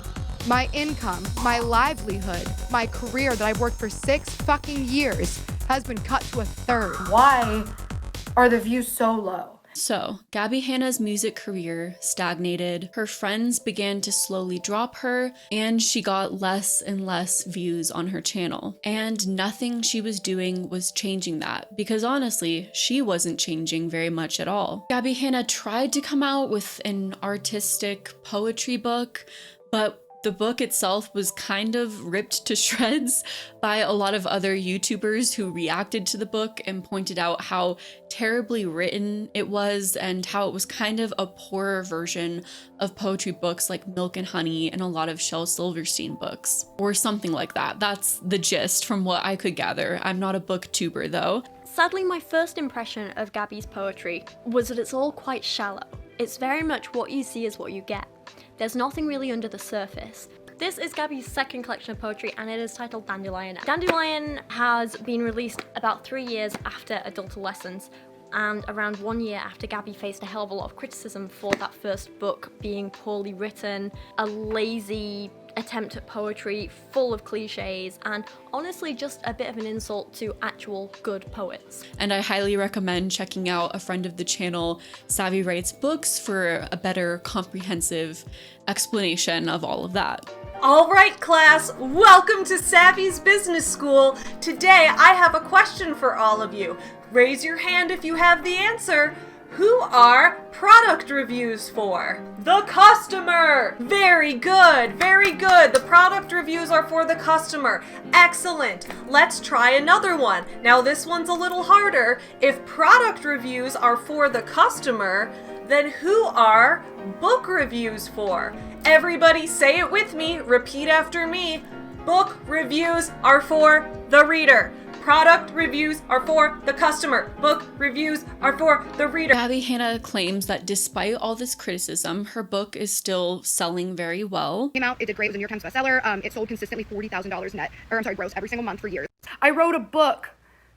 My income, my livelihood, my career that I've worked for 6 fucking years has been cut to a third. Why are the views so low? So, Gabbie Hanna's music career stagnated, her friends began to slowly drop her, and she got less and less views on her channel. And nothing she was doing was changing that, because honestly, she wasn't changing very much at all. Gabbie Hanna tried to come out with an artistic poetry book, but the book itself was kind of ripped to shreds by a lot of other YouTubers who reacted to the book and pointed out how terribly written it was and how it was kind of a poorer version of poetry books like Milk and Honey and a lot of Shel Silverstein books, or something like that. That's the gist from what I could gather. I'm not a booktuber though. Sadly, my first impression of Gabbie's poetry was that it's all quite shallow. It's very much what you see is what you get. There's nothing really under the surface. This is Gabbie's second collection of poetry and it is titled Dandelion. Dandelion has been released about 3 years after Adultolescence and around 1 year after Gabbie faced a hell of a lot of criticism for that first book being poorly written, a lazy attempt at poetry full of cliches, and honestly just a bit of an insult to actual good poets. And I highly recommend checking out a friend of the channel, Savvy Writes Books, for a better comprehensive explanation of all of that. All right, class, welcome to Savvy's Business School. Today I have a question for all of you. Raise your hand if you have the answer. Who are product reviews for? The customer! Very good, very good. The product reviews are for the customer. Excellent. Let's try another one. Now this one's a little harder. If product reviews are for the customer, then who are book reviews for? Everybody say it with me. Repeat after me. Book reviews are for the reader. Product reviews are for the customer. Book reviews are for the reader. Gabbie Hanna claims that despite all this criticism, her book is still selling very well. Came out, it did great, it was a New York Times bestseller. It sold consistently $40,000 net, gross every single month for years. I wrote a book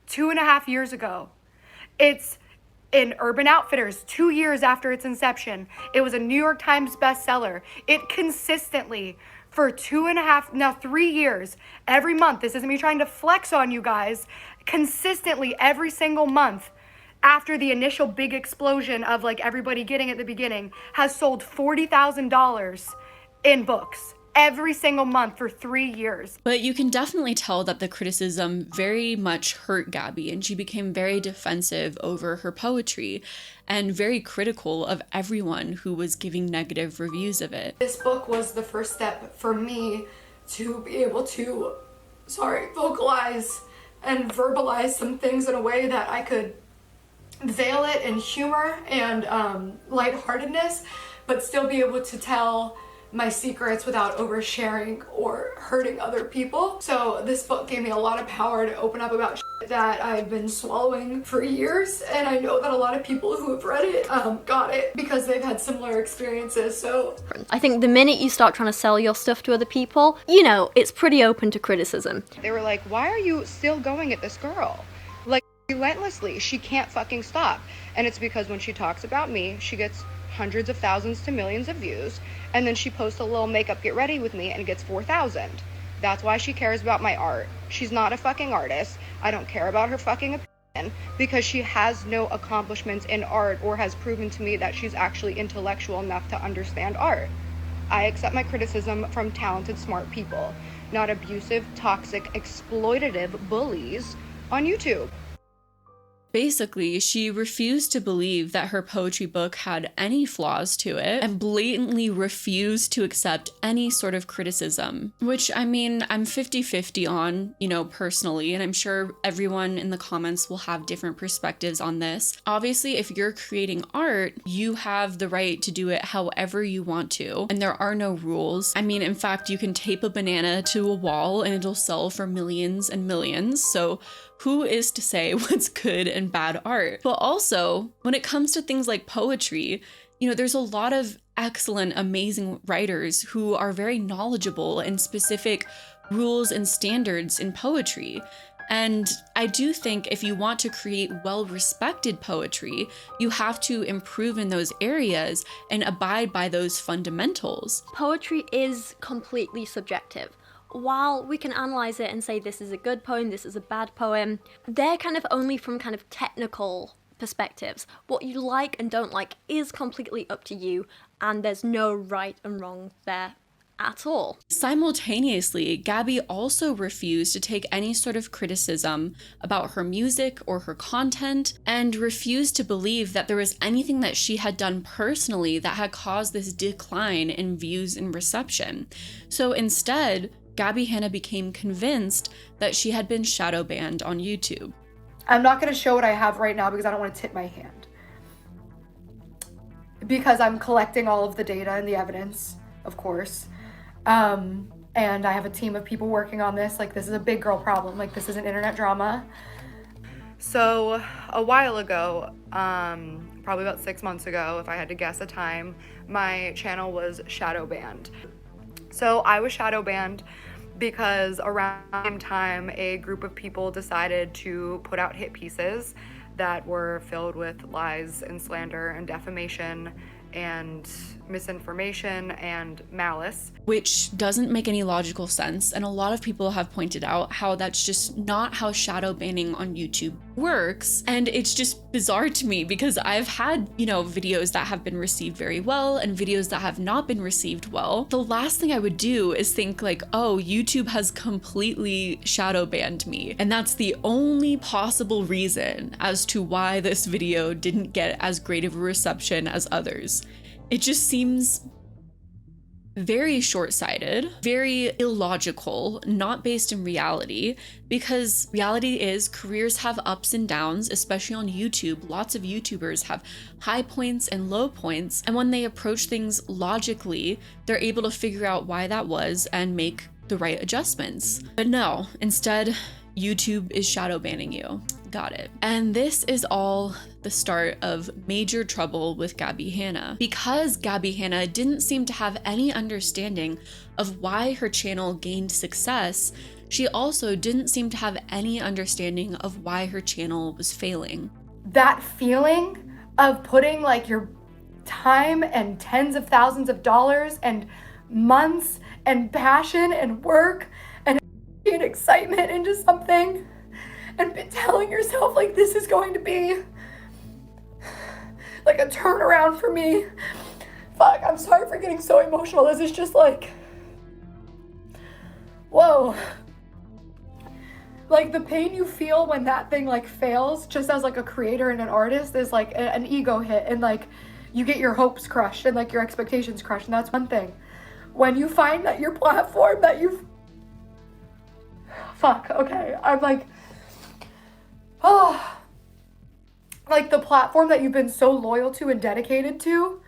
2.5 years ago. It's in Urban Outfitters 2 years after its inception. It was a New York Times bestseller. It consistently, for 3 years, every month, this isn't me trying to flex on you guys, consistently every single month after the initial big explosion of like everybody getting at the beginning, has sold $40,000 in books. Every single month for 3 years. But you can definitely tell that the criticism very much hurt Gabbie, and she became very defensive over her poetry and very critical of everyone who was giving negative reviews of it. This book was the first step for me to be able to, vocalize and verbalize some things in a way that I could veil it in humor and lightheartedness, but still be able to tell my secrets without oversharing or hurting other people. So this book gave me a lot of power to open up about shit that I've been swallowing for years, and I know that a lot of people who have read it got it because they've had similar experiences. So I think the minute you start trying to sell your stuff to other people, you know, it's pretty open to criticism. They were like, why are you still going at this girl? Like, relentlessly, she can't fucking stop. And it's because when she talks about me, she gets hundreds of thousands to millions of views, and then she posts a little makeup get ready with me and gets 4,000. That's why she cares about my art. She's not a fucking artist. I don't care about her fucking opinion because she has no accomplishments in art or has proven to me that she's actually intellectual enough to understand art. I accept my criticism from talented, smart people, not abusive, toxic, exploitative bullies on YouTube. Basically, she refused to believe that her poetry book had any flaws to it and blatantly refused to accept any sort of criticism, which, I mean, I'm 50-50 on, you know, personally, and I'm sure everyone in the comments will have different perspectives on this. Obviously, if you're creating art, you have the right to do it however you want to, and there are no rules. I mean, in fact, you can tape a banana to a wall and it'll sell for millions and millions, so who is to say what's good and bad art? But also, when it comes to things like poetry, you know, there's a lot of excellent, amazing writers who are very knowledgeable in specific rules and standards in poetry. And I do think if you want to create well-respected poetry, you have to improve in those areas and abide by those fundamentals. Poetry is completely subjective. While we can analyze it and say this is a good poem, this is a bad poem, they're kind of only from kind of technical perspectives. What you like and don't like is completely up to you, and there's no right and wrong there at all. Simultaneously, Gabbie also refused to take any sort of criticism about her music or her content, and refused to believe that there was anything that she had done personally that had caused this decline in views and reception. So instead, Gabbie Hanna became convinced that she had been shadow banned on YouTube. I'm not going to show what I have right now because I don't want to tip my hand. Because I'm collecting all of the data and the evidence, of course. And I have a team of people working on this. Like, this is a big girl problem. Like, this is an internet drama. So a while ago, probably about 6 months ago, if I had to guess a time, my channel was shadow banned. So I was shadow banned because around the same time, a group of people decided to put out hit pieces that were filled with lies and slander and defamation and misinformation and malice. Which doesn't make any logical sense, and a lot of people have pointed out how that's just not how shadow banning on YouTube works, and it's just bizarre to me because I've had, you know, videos that have been received very well and videos that have not been received well. The last thing I would do is think like, oh, YouTube has completely shadow banned me, and that's the only possible reason as to why this video didn't get as great of a reception as others. It just seems very short-sighted, very illogical, not based in reality, because reality is careers have ups and downs, especially on YouTube. Lots of YouTubers have high points and low points, and when they approach things logically, they're able to figure out why that was and make the right adjustments. But no, instead, YouTube is shadow banning you. Got it. And this is all the start of major trouble with Gabbie Hanna. Because Gabbie Hanna didn't seem to have any understanding of why her channel gained success, she also didn't seem to have any understanding of why her channel was failing. That feeling of putting like your time and tens of thousands of dollars and months and passion and work and excitement into something, and telling yourself like this is going to be like a turnaround for me. Fuck, I'm sorry for getting so emotional. This is just like, whoa. Like the pain you feel when that thing like fails, just as like a creator and an artist, is like an ego hit, and like you get your hopes crushed and like your expectations crushed, and that's one thing. When you find that your platform that you've, fuck, okay, I'm like, oh, like the platform that you've been so loyal to and dedicated to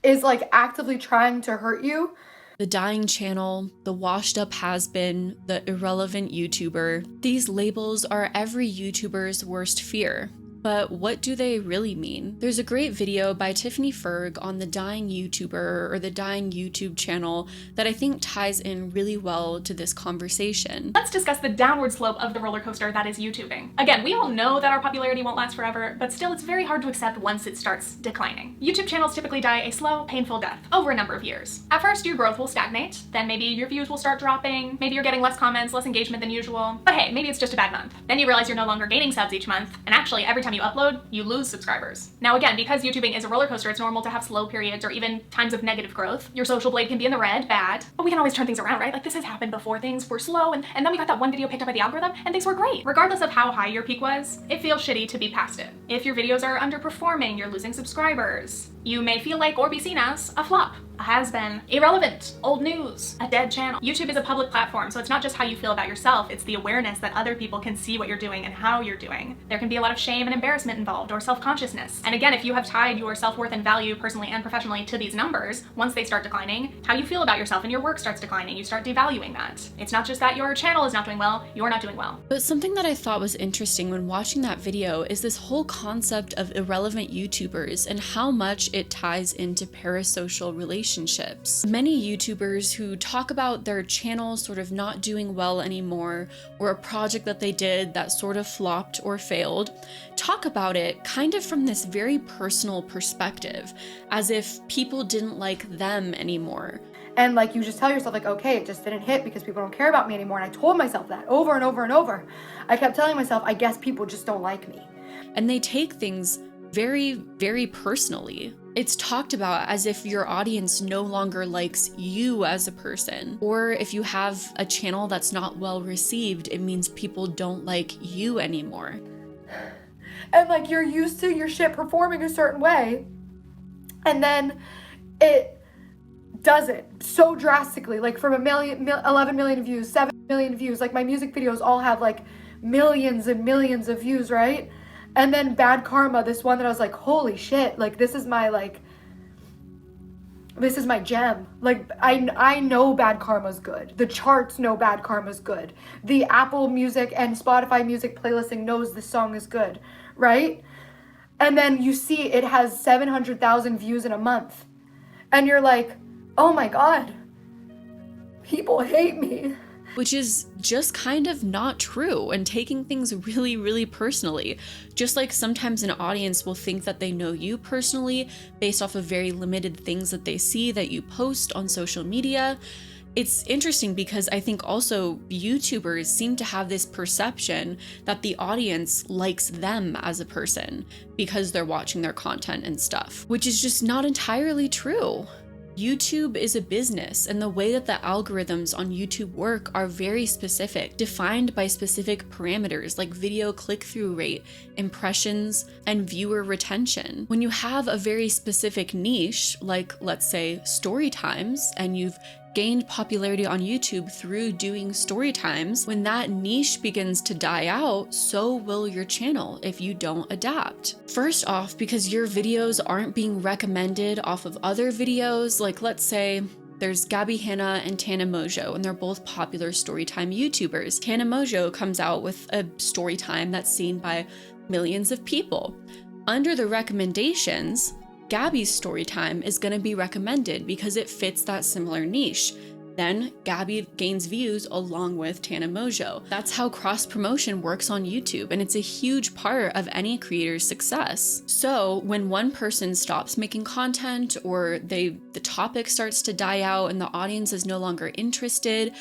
is like actively trying to hurt you. The dying channel, the washed up has-been, the irrelevant YouTuber. These labels are every YouTuber's worst fear. But what do they really mean? There's a great video by Tiffany Ferg on the dying YouTuber or the dying YouTube channel that I think ties in really well to this conversation. Let's discuss the downward slope of the roller coaster that is YouTubing. Again, we all know that our popularity won't last forever, but still it's very hard to accept once it starts declining. YouTube channels typically die a slow, painful death over a number of years. At first, your growth will stagnate, then maybe your views will start dropping, maybe you're getting less comments, less engagement than usual, but hey, maybe it's just a bad month. Then you realize you're no longer gaining subs each month, and actually every time you upload, you lose subscribers. Now again, because YouTubing is a roller coaster, it's normal to have slow periods or even times of negative growth. Your social blade can be in the red, bad, but we can always turn things around, right? Like this has happened before. Things were slow and then we got that one video picked up by the algorithm and things were great. Regardless of how high your peak was, it feels shitty to be past it. If your videos are underperforming, you're losing subscribers, you may feel like or be seen as a flop, a has-been, irrelevant, old news, a dead channel. YouTube is a public platform, so it's not just how you feel about yourself, it's the awareness that other people can see what you're doing and how you're doing. There can be a lot of shame and embarrassment involved or self-consciousness. And again, if you have tied your self-worth and value personally and professionally to these numbers, once they start declining, how you feel about yourself and your work starts declining, you start devaluing that. It's not just that your channel is not doing well, you're not doing well. But something that I thought was interesting when watching that video is this whole concept of irrelevant YouTubers and how much it ties into parasocial relationships. relationships. Many YouTubers who talk about their channel sort of not doing well anymore, or a project that they did that sort of flopped or failed, talk about it kind of from this very personal perspective, as if people didn't like them anymore. And like, you just tell yourself like, okay, it just didn't hit because people don't care about me anymore. And I told myself that over and over and over. I kept telling myself, I guess people just don't like me. And they take things very, very personally. It's talked about as if your audience no longer likes you as a person. Or if you have a channel that's not well received, it means people don't like you anymore. And like, you're used to your shit performing a certain way, and then it does it so drastically, like from 11 million views, 7 million views, like my music videos all have like millions and millions of views, right? And then Bad Karma, this one that I was like, holy shit, like this is my gem. Like I know Bad Karma's good. The charts know Bad Karma's good. The Apple Music and Spotify music playlisting knows this song is good, right? And then you see it has 700,000 views in a month. And you're like, oh my God, people hate me. Which is just kind of not true, and taking things really, really personally. Just like sometimes an audience will think that they know you personally based off of very limited things that they see that you post on social media. It's interesting because I think also YouTubers seem to have this perception that the audience likes them as a person because they're watching their content and stuff, which is just not entirely true. YouTube is a business, and the way that the algorithms on YouTube work are very specific, defined by specific parameters like video click-through rate, impressions, and viewer retention. When you have a very specific niche, like let's say story times, and you've gained popularity on YouTube through doing story times, when that niche begins to die out, so will your channel if you don't adapt. First off, because your videos aren't being recommended off of other videos, like let's say there's Gabbie Hanna and Tana Mojo, and they're both popular storytime YouTubers. Tana Mojo comes out with a storytime that's seen by millions of people. Under the recommendations, Gabbie's storytime is going to be recommended because it fits that similar niche. Then Gabbie gains views along with Tana Mojo. That's how cross-promotion works on YouTube, and it's a huge part of any creator's success. So when one person stops making content, or the topic starts to die out and the audience is no longer interested,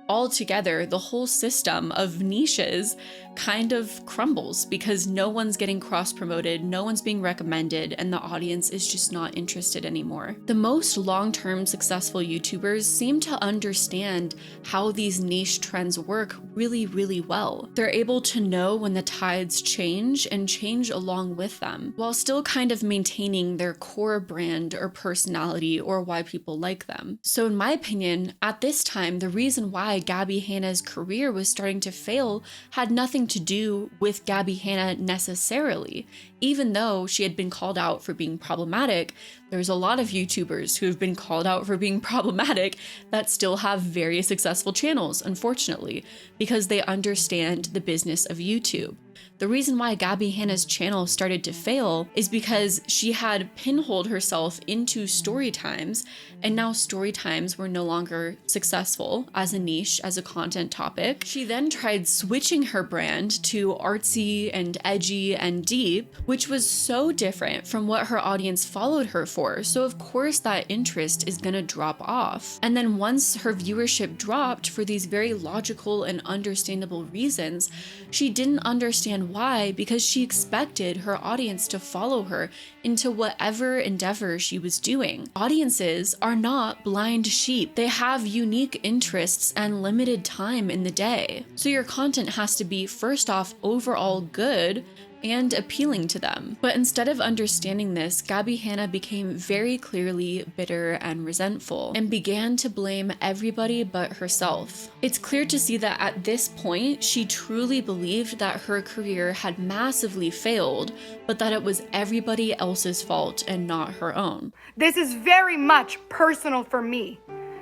altogether the whole system of niches kind of crumbles because no one's getting cross-promoted, no one's being recommended, and the audience is just not interested anymore. The most long-term successful YouTubers seem to understand how these niche trends work really, really well. They're able to know when the tides change and change along with them, while still kind of maintaining their core brand or personality or why people like them. So in my opinion, at this time, the reason why Gabbie Hanna's career was starting to fail had nothing to do with Gabbie Hanna necessarily. Even though she had been called out for being problematic, there's a lot of YouTubers who have been called out for being problematic that still have very successful channels, unfortunately, because they understand the business of YouTube. The reason why Gabbie Hanna's channel started to fail is because she had pinholed herself into story times, and now story times were no longer successful as a niche, as a content topic. She then tried switching her brand to artsy and edgy and deep, which was so different from what her audience followed her for, so of course that interest is gonna drop off. And then once her viewership dropped for these very logical and understandable reasons, she didn't understand why, because she expected her audience to follow her into whatever endeavor she was doing. Audiences are not blind sheep. They have unique interests and limited time in the day. So your content has to be, first off, overall good and appealing to them. But instead of understanding this, Gabbie Hanna became very clearly bitter and resentful and began to blame everybody but herself. It's clear to see that at this point, she truly believed that her career had massively failed, but that it was everybody else's fault and not her own. This is very much personal for me.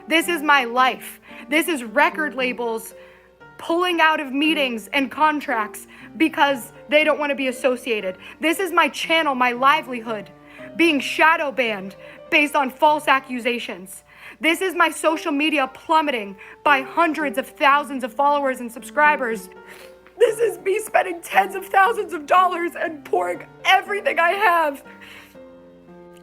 This is my life. This is record labels pulling out of meetings and contracts because they don't want to be associated. This is my channel, my livelihood. being shadow banned based on false accusations. This is my social media plummeting by hundreds of thousands of followers and subscribers. This is me spending tens of thousands of dollars and pouring everything I have,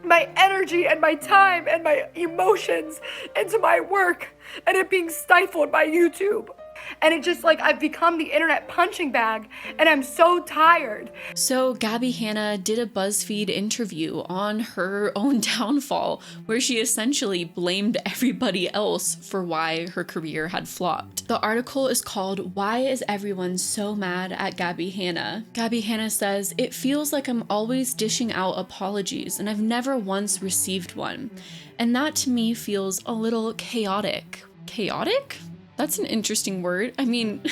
my energy and my time and my emotions into my work, and it being stifled by YouTube. And it just like, I've become the internet punching bag, and I'm so tired. So Gabbie Hanna did a Buzzfeed interview on her own downfall, where she essentially blamed everybody else for why her career had flopped. The article is called "Why is Everyone So Mad at Gabbie Hanna?" Gabbie Hanna says, "It feels like I'm always dishing out apologies, and I've never once received one. And that to me feels a little chaotic." Chaotic? That's an interesting word. I mean,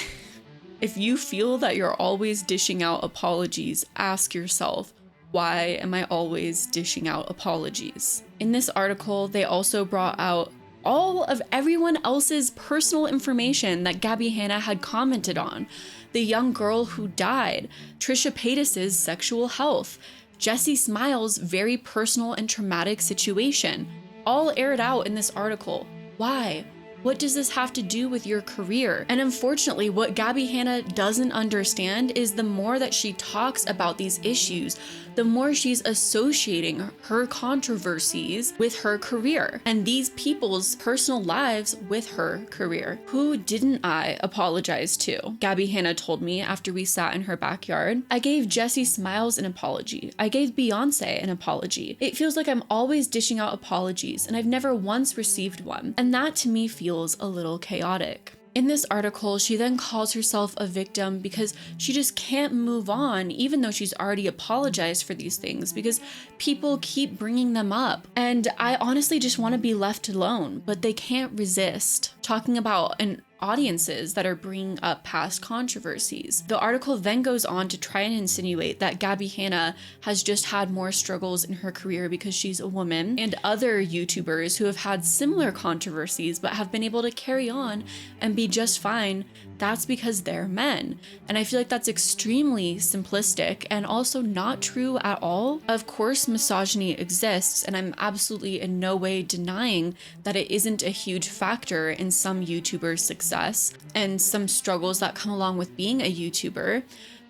if you feel that you're always dishing out apologies, ask yourself, why am I always dishing out apologies? In this article, they also brought out all of everyone else's personal information that Gabbie Hanna had commented on. The young girl who died, Trisha Paytas's sexual health, Jessi Smiles' very personal and traumatic situation, all aired out in this article. Why? What does this have to do with your career? And unfortunately, what Gabbie Hanna doesn't understand is the more that she talks about these issues, the more she's associating her controversies with her career and these people's personal lives with her career. Who didn't I apologize to? Gabbie Hanna told me after we sat in her backyard. I gave Jessi Smiles an apology. I gave Beyonce an apology. It feels like I'm always dishing out apologies, and I've never once received one. And that to me feels a little chaotic. In this article, she then calls herself a victim because she just can't move on, even though she's already apologized for these things, because people keep bringing them up. And I honestly just want to be left alone, but they can't resist talking about audiences that are bringing up past controversies. The article then goes on to try and insinuate that Gabbie Hanna has just had more struggles in her career because she's a woman, and other YouTubers who have had similar controversies but have been able to carry on and be just fine, that's because they're men. And I feel like that's extremely simplistic and also not true at all. Of course, misogyny exists, and I'm absolutely in no way denying that it isn't a huge factor in some YouTubers' success and some struggles that come along with being a YouTuber.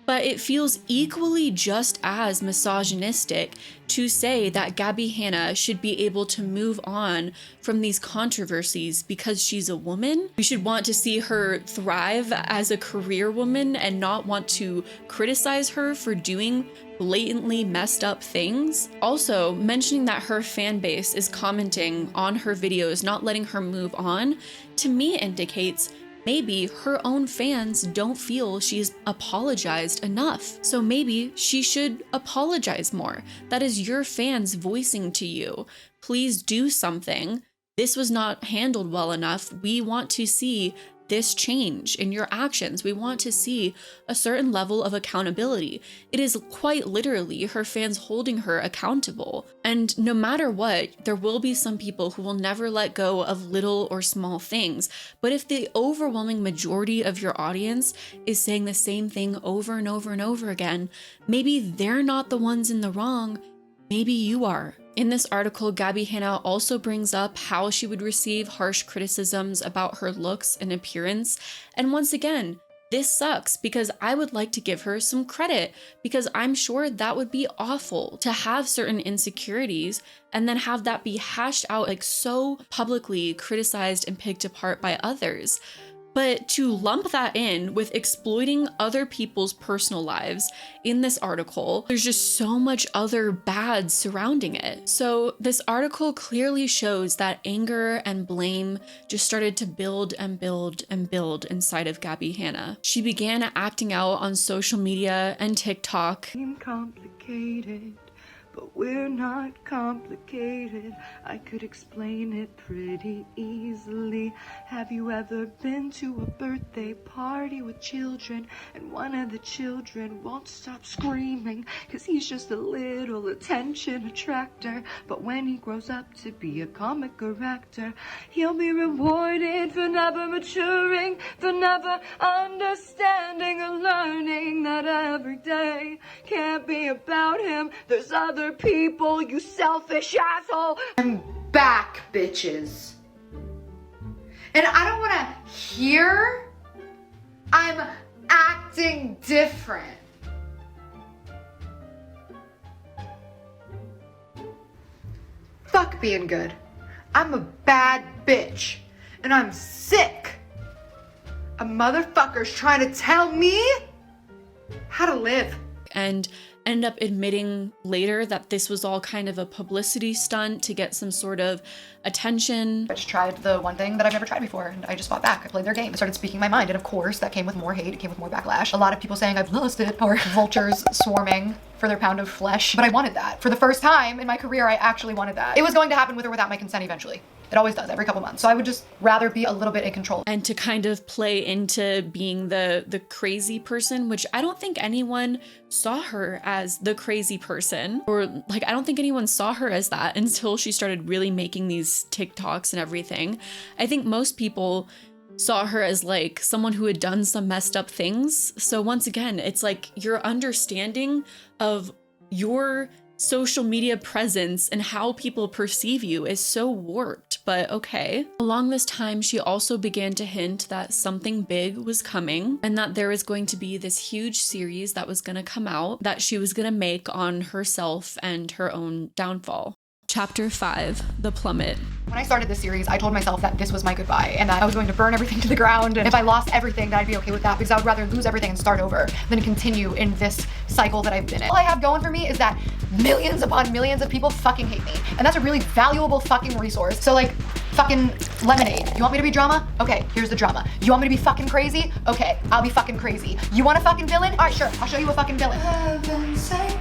But it feels equally just as misogynistic to say that Gabbie Hanna should be able to move on from these controversies because she's a woman. We should want to see her thrive as a career woman and not want to criticize her for doing blatantly messed up things. Also, mentioning that her fan base is commenting on her videos, not letting her move on, to me indicates maybe her own fans don't feel she's apologized enough. So maybe she should apologize more. That is your fans voicing to you, please do something. This was not handled well enough. We want to see this change in your actions. We want to see a certain level of accountability. It is quite literally her fans holding her accountable. And no matter what, there will be some people who will never let go of little or small things. But if the overwhelming majority of your audience is saying the same thing over and over and over again, maybe they're not the ones in the wrong, maybe you are. In this article, Gabbie Hanna also brings up how she would receive harsh criticisms about her looks and appearance. And once again, this sucks because I would like to give her some credit, because I'm sure that would be awful to have certain insecurities and then have that be hashed out, like so publicly criticized and picked apart by others. But to lump that in with exploiting other people's personal lives in this article, there's just so much other bad surrounding it. So this article clearly shows that anger and blame just started to build and build and build inside of Gabbie Hanna. She began acting out on social media and TikTok. Complicated, but we're not complicated. I could explain it pretty easily. Have you ever been to a birthday party with children and one of the children won't stop screaming because he's just a little attention attractor, but when he grows up to be a comic actor, he'll be rewarded for never maturing, for never understanding or learning that every day can't be about him. There's other other people, you selfish asshole. I'm back, bitches. And I don't want to hear I'm acting different. Fuck being good. I'm a bad bitch. And I'm sick of motherfuckers trying to tell me how to live. And end up admitting later that this was all kind of a publicity stunt to get some sort of attention. I just tried the one thing that I've never tried before, and I just fought back. I played their game. I started speaking my mind, and of course that came with more hate, it came with more backlash. A lot of people saying I've lost it, or vultures swarming for their pound of flesh. But I wanted that. For the first time in my career, I actually wanted that. It was going to happen with or without my consent eventually. It always does, every couple months. So I would just rather be a little bit in control. And to kind of play into being the crazy person, which I don't think anyone saw her as the crazy person, or like, I don't think anyone saw her as that until she started really making these TikToks and everything. I think most people saw her as like someone who had done some messed up things. So once again, it's like your understanding of your social media presence and how people perceive you is so warped, but okay. Along this time, she also began to hint that something big was coming and that there was going to be this huge series that was going to come out that she was going to make on herself and her own downfall. Chapter 5, The Plummet. When I started this series, I told myself that this was my goodbye and that I was going to burn everything to the ground. And if I lost everything, that I'd be okay with that, because I would rather lose everything and start over than continue in this cycle that I've been in. All I have going for me is that millions upon millions of people fucking hate me. And that's a really valuable fucking resource. So like, fucking lemonade. You want me to be drama? Okay, here's the drama. You want me to be fucking crazy? Okay, I'll be fucking crazy. You want a fucking villain? All right, sure, I'll show you a fucking villain. Heaven's sake,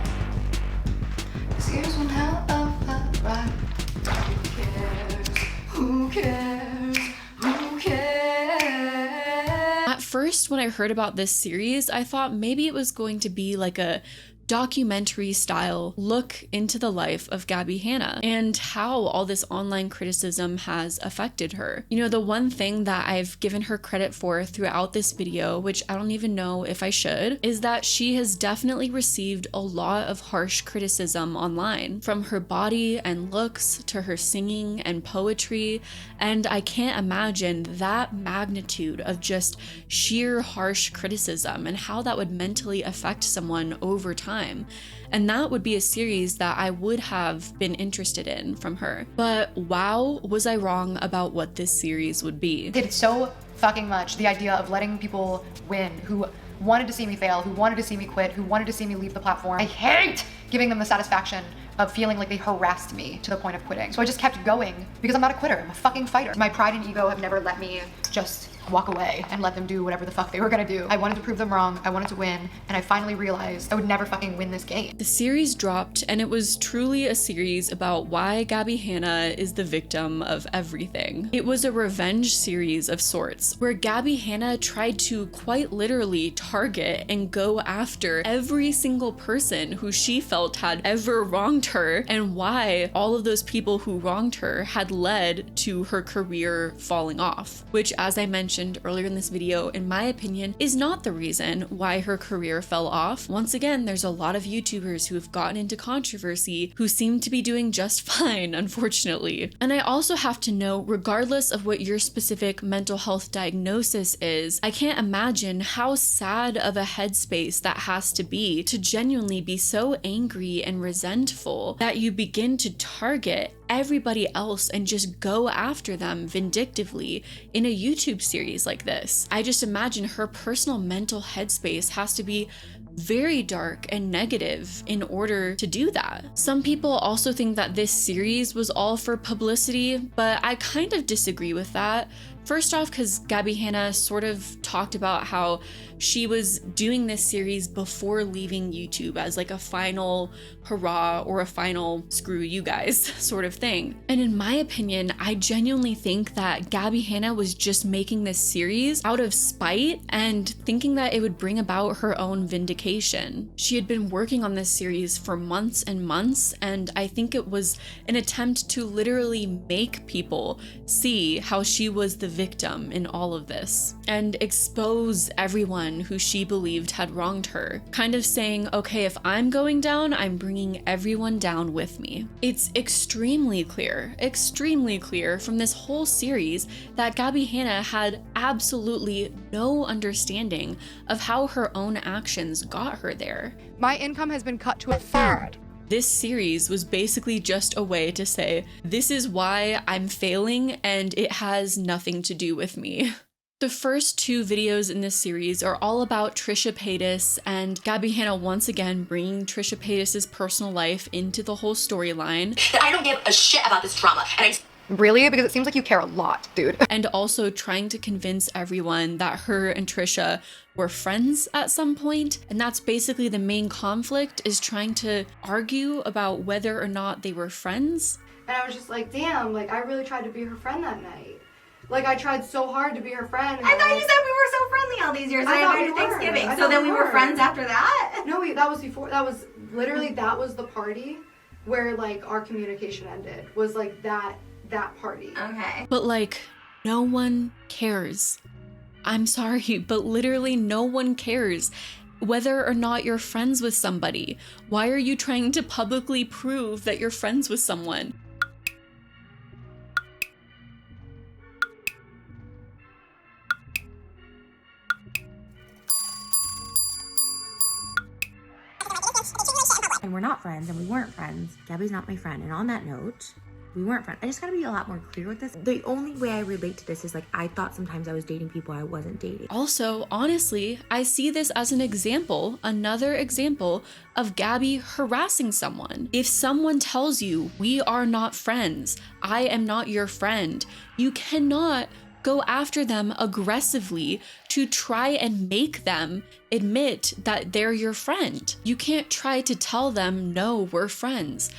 this here's one hell of a ride. Who cares? Who cares? At first, when I heard about this series, I thought maybe it was going to be like a documentary style look into the life of Gabbie Hanna and how all this online criticism has affected her. You know, the one thing that I've given her credit for throughout this video, which I don't even know if I should, is that she has definitely received a lot of harsh criticism online, from her body and looks to her singing and poetry, and I can't imagine that magnitude of just sheer harsh criticism and how that would mentally affect someone over time. And that would be a series that I would have been interested in from her. But wow, was I wrong about what this series would be. They did so fucking much. The idea of letting people win who wanted to see me fail, who wanted to see me quit, who wanted to see me leave the platform. I hate giving them the satisfaction of feeling like they harassed me to the point of quitting. So I just kept going because I'm not a quitter, I'm a fucking fighter. My pride and ego have never let me just walk away and let them do whatever the fuck they were gonna do. I wanted to prove them wrong, I wanted to win, and I finally realized I would never fucking win this game. The series dropped, and it was truly a series about why Gabbie Hanna is the victim of everything. It was a revenge series of sorts, where Gabbie Hanna tried to quite literally target and go after every single person who she felt had ever wronged her, and why all of those people who wronged her had led to her career falling off, which, as I mentioned earlier in this video, in my opinion, is not the reason why her career fell off. Once again, there's a lot of YouTubers who have gotten into controversy who seem to be doing just fine, unfortunately. And I also have to know, regardless of what your specific mental health diagnosis is, I can't imagine how sad of a headspace that has to be to genuinely be so angry and resentful that you begin to target everybody else and just go after them vindictively in a YouTube series like this. I just imagine her personal mental headspace has to be very dark and negative in order to do that. Some people also think that this series was all for publicity, but I kind of disagree with that. First off, because Gabbie Hanna sort of talked about how she was doing this series before leaving YouTube as like a final hurrah or a final screw you guys sort of thing. And in my opinion, I genuinely think that Gabbie Hanna was just making this series out of spite and thinking that it would bring about her own vindication. She had been working on this series for months and months, and I think it was an attempt to literally make people see how she was the victim in all of this and expose everyone who she believed had wronged her. Kind of saying, okay, if I'm going down, I'm bringing everyone down with me. It's extremely clear from this whole series that Gabbie Hanna had absolutely no understanding of how her own actions got her there. My income has been cut to a third. This series was basically just a way to say, this is why I'm failing and it has nothing to do with me. The first 2 videos in this series are all about Trisha Paytas and Gabbie Hanna once again bringing Trisha Paytas' personal life into the whole storyline. I don't give a shit about this drama, and Really? Because it seems like you care a lot, dude. And also trying to convince everyone that her and Trisha were friends at some point. And that's basically the main conflict, is trying to argue about whether or not they were friends. And I was just like, damn, like I really tried to be her friend that night. Like I tried so hard to be her friend. I thought you said we were so friendly all these years. I invited Thanksgiving. So then we were friends after that? No, wait, that was before. That was literally, that was the party where like our communication ended. Was like that party. Okay. But like, no one cares. I'm sorry, but literally no one cares whether or not you're friends with somebody. Why are you trying to publicly prove that you're friends with someone? And we're not friends, and we weren't friends. Gabbie's not my friend. And on that note, we weren't friends. I just gotta be a lot more clear with this. The only way I relate to this is like, I thought sometimes I was dating people I wasn't dating. Also, honestly, I see this as an example, another example of Gabbie harassing someone. If someone tells you, we are not friends, I am not your friend, you cannot go after them aggressively to try and make them admit that they're your friend. You can't try to tell them, no, we're friends.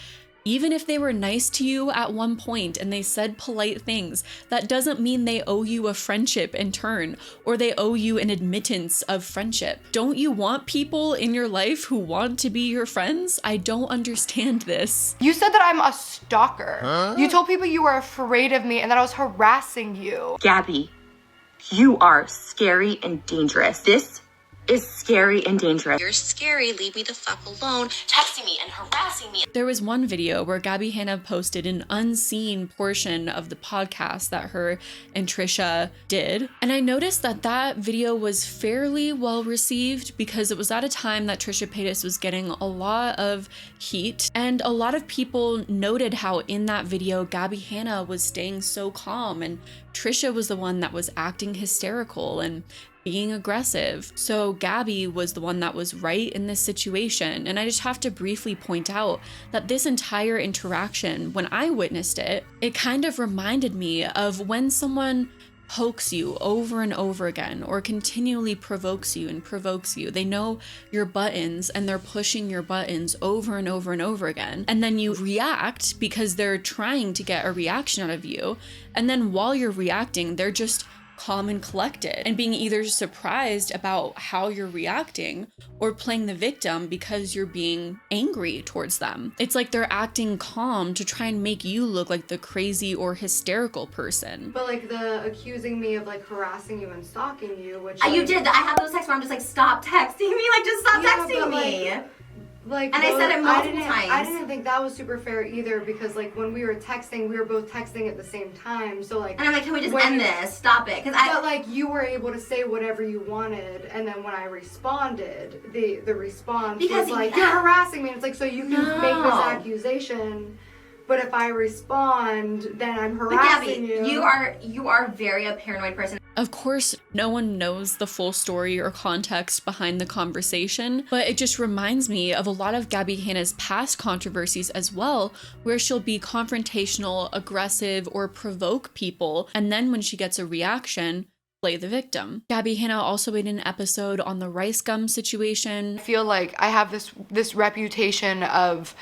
Even if they were nice to you at one point and they said polite things, that doesn't mean they owe you a friendship in turn, or they owe you an admittance of friendship. Don't you want people in your life who want to be your friends? I don't understand this. You said that I'm a stalker. Huh? You told people you were afraid of me and that I was harassing you. Gabbie, you are scary and dangerous. This is scary and dangerous. You're scary, leave me the fuck alone, texting me and harassing me. There was one video where Gabbie Hanna posted an unseen portion of the podcast that her and Trisha did. And I noticed that that video was fairly well received because it was at a time that Trisha Paytas was getting a lot of heat. And a lot of people noted how in that video, Gabbie Hanna was staying so calm and Trisha was the one that was acting hysterical and being aggressive. So Gabbie was the one that was right in this situation. And I just have to briefly point out that this entire interaction, when I witnessed it, it kind of reminded me of when someone pokes you over and over again or continually provokes you and provokes you. They know your buttons and they're pushing your buttons over and over and over again. And then you react because they're trying to get a reaction out of you. And then while you're reacting, they're just calm and collected and being either surprised about how you're reacting or playing the victim because you're being angry towards them. It's like they're acting calm to try and make you look like the crazy or hysterical person. But like the accusing me of like harassing you and stalking you, which You did that. I have those texts where I'm just like, stop texting me, like just stop texting me. Like, and I said it multiple times. I didn't think that was super fair either because like when we were texting, we were both texting at the same time. So like, and I'm like, can we just end this? Stop it, but like you were able to say whatever you wanted, and then when I responded, the response was like, you're harassing me. And it's like, so you can make this accusation, but if I respond, then I'm harassing you. You are very a paranoid person. Of course, no one knows the full story or context behind the conversation, but it just reminds me of a lot of Gabbie Hanna's past controversies as well, where she'll be confrontational, aggressive, or provoke people, and then when she gets a reaction, play the victim. Gabbie Hanna also made an episode on the Ricegum situation. I feel like I have this reputation of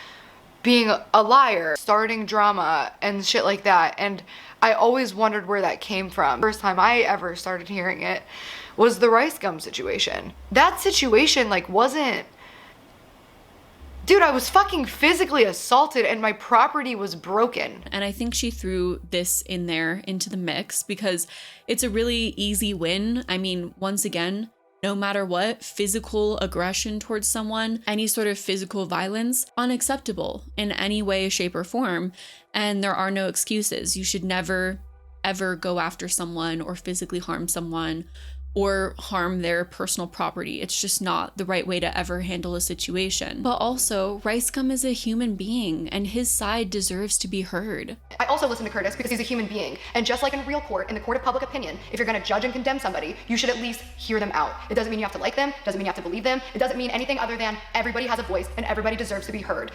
being a liar, starting drama and shit like that. And I always wondered where that came from. First time I ever started hearing it was the Ricegum situation. That situation like wasn't, dude, I was fucking physically assaulted and my property was broken. And I think she threw this in there into the mix because it's a really easy win. I mean, once again, no matter what, physical aggression towards someone, any sort of physical violence, unacceptable in any way, shape, or form. And there are no excuses. You should never, ever go after someone or physically harm someone or harm their personal property. It's just not the right way to ever handle a situation. But also, Ricegum is a human being and his side deserves to be heard. I also listen to Curtis because he's a human being. And just like in real court, in the court of public opinion, if you're gonna judge and condemn somebody, you should at least hear them out. It doesn't mean you have to like them, doesn't mean you have to believe them, it doesn't mean anything other than everybody has a voice and everybody deserves to be heard.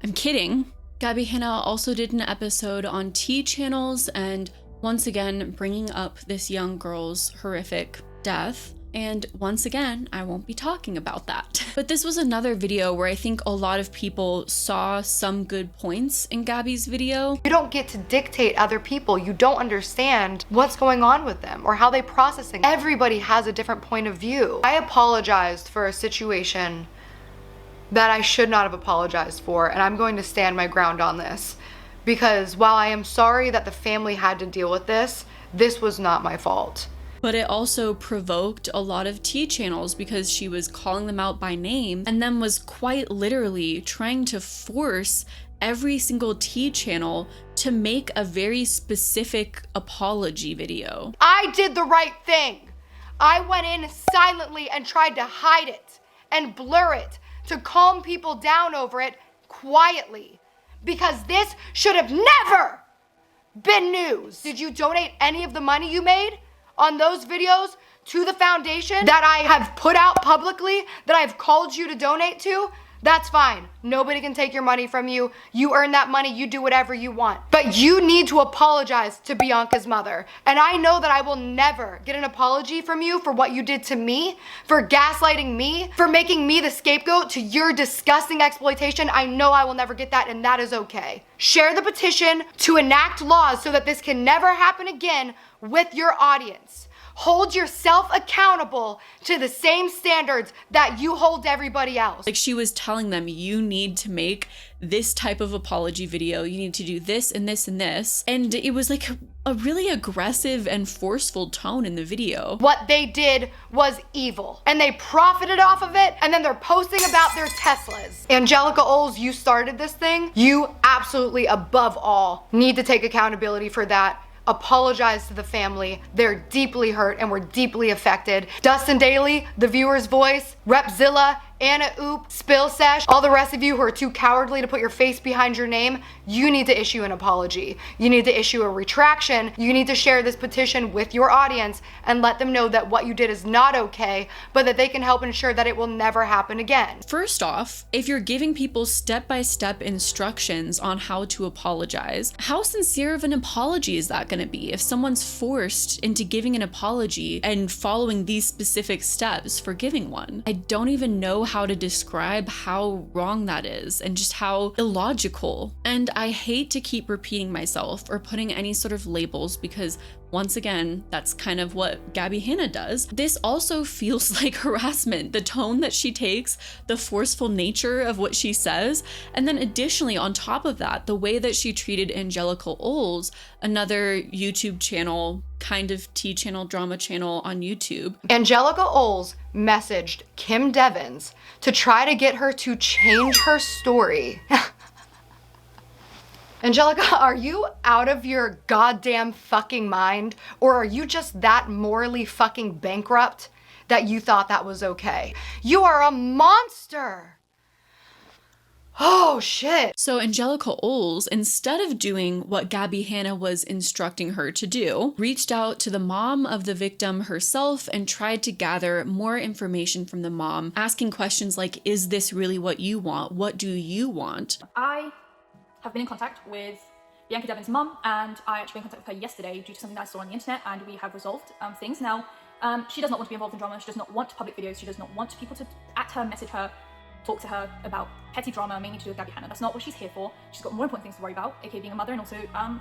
I'm kidding. Gabbie Hanna also did an episode on tea channels and once again bringing up this young girl's horrific death. And once again, I won't be talking about that. But this was another video where I think a lot of people saw some good points in Gabbie's video. You don't get to dictate other people. You don't understand what's going on with them or how they processing. Everybody has a different point of view. I apologized for a situation that I should not have apologized for, and I'm going to stand my ground on this because while I am sorry that the family had to deal with this, this was not my fault. But it also provoked a lot of tea channels because she was calling them out by name and then was quite literally trying to force every single tea channel to make a very specific apology video. I did the right thing. I went in silently and tried to hide it and blur it to calm people down over it quietly because this should have never been news. Did you donate any of the money you made on those videos to the foundation that I have put out publicly, that I've called you to donate to? That's fine. Nobody can take your money from you. You earn that money, you do whatever you want. But you need to apologize to Bianca's mother. And I know that I will never get an apology from you for what you did to me, for gaslighting me, for making me the scapegoat to your disgusting exploitation. I know I will never get that, and that is okay. Share the petition to enact laws so that this can never happen again with your audience. Hold yourself accountable to the same standards that you hold everybody else. Like she was telling them, you need to make this type of apology video. You need to do this and this and this. And it was like a really aggressive and forceful tone in the video. What they did was evil and they profited off of it. And then they're posting about their Teslas. Angelica Oles, you started this thing. You absolutely above all need to take accountability for that. Apologize to the family. They're deeply hurt and were deeply affected. Dustin Daly, The Viewer's Voice, Repzilla, Anna Oop, Spill Sesh, all the rest of you who are too cowardly to put your face behind your name, you need to issue an apology. You need to issue a retraction. You need to share this petition with your audience and let them know that what you did is not okay, but that they can help ensure that it will never happen again. First off, if you're giving people step-by-step instructions on how to apologize, how sincere of an apology is that going to be if someone's forced into giving an apology and following these specific steps for giving one? I don't even know how to describe how wrong that is and just how illogical. And I hate to keep repeating myself or putting any sort of labels because once again, that's kind of what Gabbie Hanna does. This also feels like harassment. The tone that she takes, the forceful nature of what she says, and then additionally on top of that, the way that she treated Angelica Oles, another YouTube channel, kind of tea channel, drama channel on YouTube. Angelica Oles messaged Kim Devins to try to get her to change her story. Angelica, are you out of your goddamn fucking mind? Or are you just that morally fucking bankrupt that you thought that was okay? You are a monster. Oh shit. So Angelica Oles, instead of doing what Gabbie Hanna was instructing her to do, reached out to the mom of the victim herself and tried to gather more information from the mom, asking questions like, is this really what you want? What do you want? I have been in contact with Bianca Devin's mum, and I actually been in contact with her yesterday due to something that I saw on the internet, and we have resolved things. Now, She does not want to be involved in drama. She does not want public videos. She does not want people to at her, message her, talk to her about petty drama, mainly to do with Gabbie Hanna. That's not what she's here for. She's got more important things to worry about, aka being a mother and also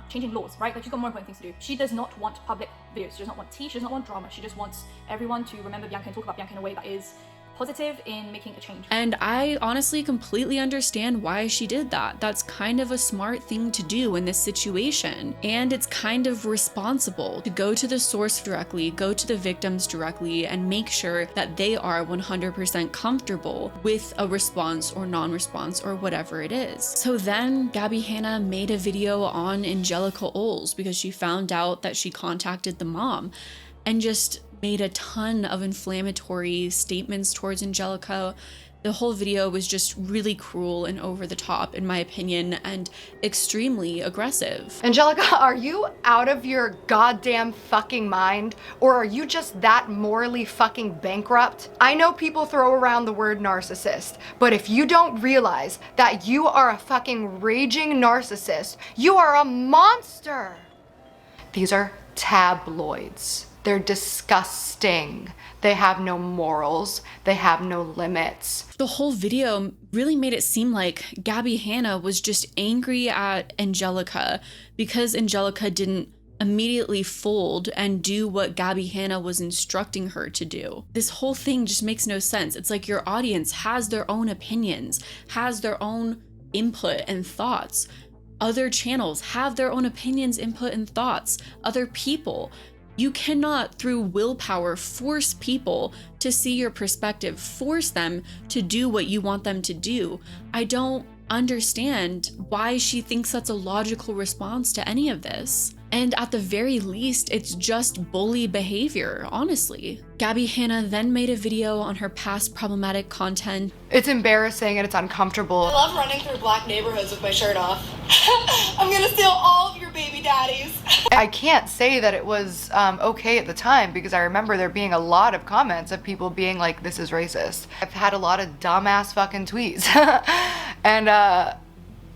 changing laws, right? Like, she's got more important things to do. She does not want public videos. She does not want tea. She does not want drama. She just wants everyone to remember Bianca and talk about Bianca in a way that is positive in making a change. And I honestly completely understand why she did that. That's kind of a smart thing to do in this situation. And it's kind of responsible to go to the source directly, go to the victims directly, and make sure that they are 100% comfortable with a response or non-response or whatever it is. So then Gabbie Hanna made a video on Angelica Oles because she found out that she contacted the mom and just made a ton of inflammatory statements towards Angelica. The whole video was just really cruel and over the top, in my opinion, and extremely aggressive. Angelica, are you out of your goddamn fucking mind? Or are you just that morally fucking bankrupt? I know people throw around the word narcissist, but if you don't realize that you are a fucking raging narcissist, you are a monster. These are tabloids. They're disgusting. They have no morals. They have no limits. The whole video really made it seem like Gabbie Hanna was just angry at Angelica because Angelica didn't immediately fold and do what Gabbie Hanna was instructing her to do. This whole thing just makes no sense. It's like your audience has their own opinions, has their own input and thoughts. Other channels have their own opinions, input, and thoughts. Other people. You cannot, through willpower, force people to see your perspective, force them to do what you want them to do. I don't understand why she thinks that's a logical response to any of this. And at the very least, it's just bully behavior, honestly. Gabbie Hanna then made a video on her past problematic content. It's embarrassing and it's uncomfortable. I love running through black neighborhoods with my shirt off. I'm gonna steal all of your baby daddies. I can't say that it was okay at the time because I remember there being a lot of comments of people being like, this is racist. I've had a lot of dumbass fucking tweets. And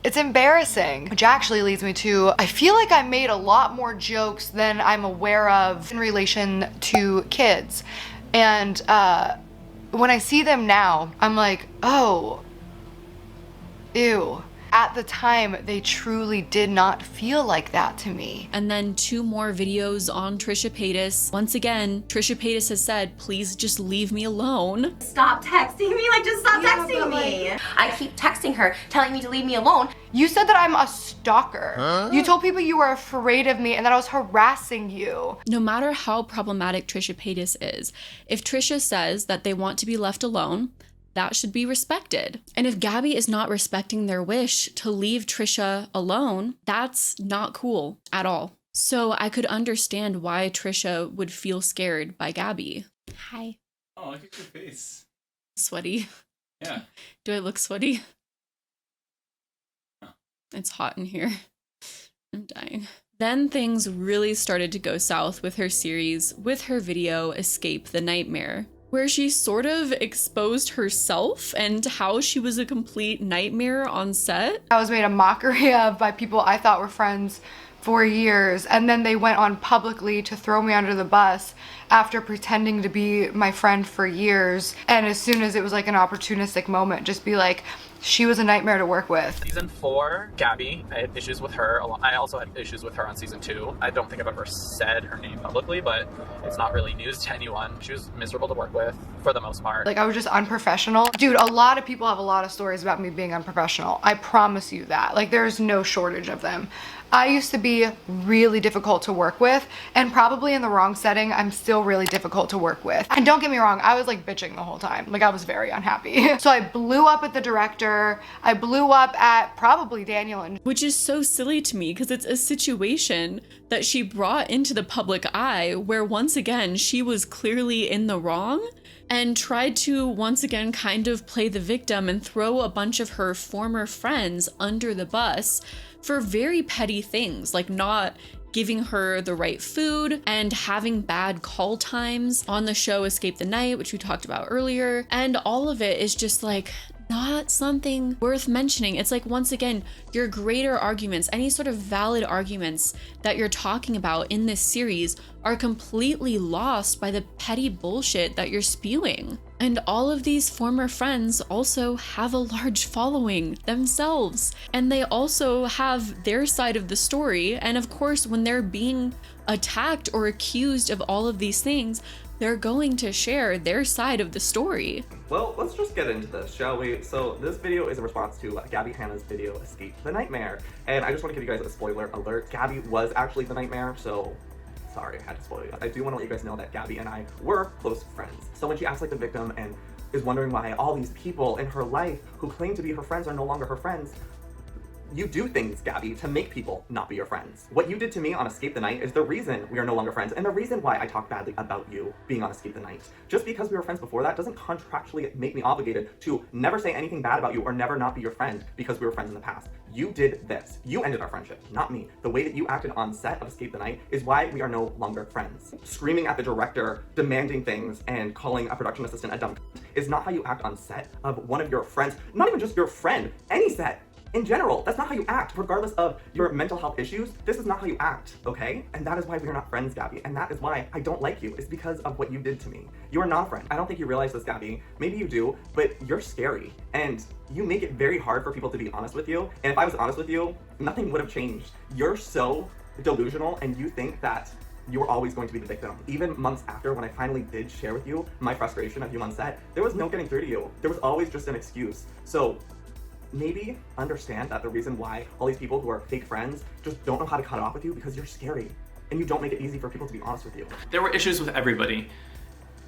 it's embarrassing, which actually leads me to, I feel like I made a lot more jokes than I'm aware of in relation to kids. And when I see them now, I'm like, oh, ew. At the time, they truly did not feel like that to me. And then 2 more videos on Trisha Paytas. Once again, Trisha Paytas has said, please just leave me alone. Stop texting me, like just stop texting me. I keep texting her, telling me to leave me alone. You said that I'm a stalker. Huh? You told people you were afraid of me and that I was harassing you. No matter how problematic Trisha Paytas is, if Trisha says that they want to be left alone, that should be respected. And if Gabbie is not respecting their wish to leave Trisha alone, that's not cool at all. So I could understand why Trisha would feel scared by Gabbie. Hi. Oh, look at your face. Sweaty. Yeah. Do I look sweaty? No. It's hot in here. I'm dying. Then things really started to go south with her series, with her video, Escape the Nightmare, where she sort of exposed herself and how she was a complete nightmare on set. I was made a mockery of by people I thought were friends for years, and then they went on publicly to throw me under the bus after pretending to be my friend for years. And as soon as it was like an opportunistic moment, just be like, she was a nightmare to work with. Season 4, Gabbie, I had issues with her. I also had issues with her on season 2. I don't think I've ever said her name publicly, but it's not really news to anyone. She was miserable to work with for the most part. Like, I was just unprofessional. Dude, a lot of people have a lot of stories about me being unprofessional. I promise you that. Like, there's no shortage of them. I used to be really difficult to work with, and probably in the wrong setting, I'm still really difficult to work with. And don't get me wrong, I was like bitching the whole time. Like, I was very unhappy. So I blew up at the director. I blew up at probably Daniel. Which is so silly to me because it's a situation that she brought into the public eye where once again, she was clearly in the wrong and tried to once again kind of play the victim and throw a bunch of her former friends under the bus for very petty things, like not giving her the right food and having bad call times on the show Escape the Night, which we talked about earlier. And all of it is just like, not something worth mentioning. It's like, once again, your greater arguments, any sort of valid arguments that you're talking about in this series are completely lost by the petty bullshit that you're spewing. And all of these former friends also have a large following themselves, and they also have their side of the story. And of course, when they're being attacked or accused of all of these things, they're going to share their side of the story. Well, let's just get into this, shall we? So this video is a response to Gabbie Hanna's video, Escape the Nightmare. And I just want to give you guys a spoiler alert. Gabbie was actually the nightmare, so sorry, I had to spoil you. I do want to let you guys know that Gabbie and I were close friends. So when she acts like the victim and is wondering why all these people in her life who claim to be her friends are no longer her friends, you do things, Gabbie, to make people not be your friends. What you did to me on Escape the Night is the reason we are no longer friends, and the reason why I talk badly about you being on Escape the Night. Just because we were friends before that doesn't contractually make me obligated to never say anything bad about you or never not be your friend because we were friends in the past. You did this. You ended our friendship, not me. The way that you acted on set of Escape the Night is why we are no longer friends. Screaming at the director, demanding things, and calling a production assistant a dumb is not how you act on set of one of your friends, not even just your friend, any set. In general, that's not how you act, regardless of your mental health issues. This is not how you act, okay? And that is why we are not friends, Gabbie. And that is why I don't like you. It's because of what you did to me. You are not a friend. I don't think you realize this, Gabbie. Maybe you do, but you're scary. And you make it very hard for people to be honest with you. And if I was honest with you, nothing would have changed. You're so delusional, and you think that you were always going to be the victim. Even months after, when I finally did share with you my frustration of you on set, there was no getting through to you. There was always just an excuse. So maybe understand that the reason why all these people who are fake friends just don't know how to cut it off with you because you're scary and you don't make it easy for people to be honest with you. There were issues with everybody,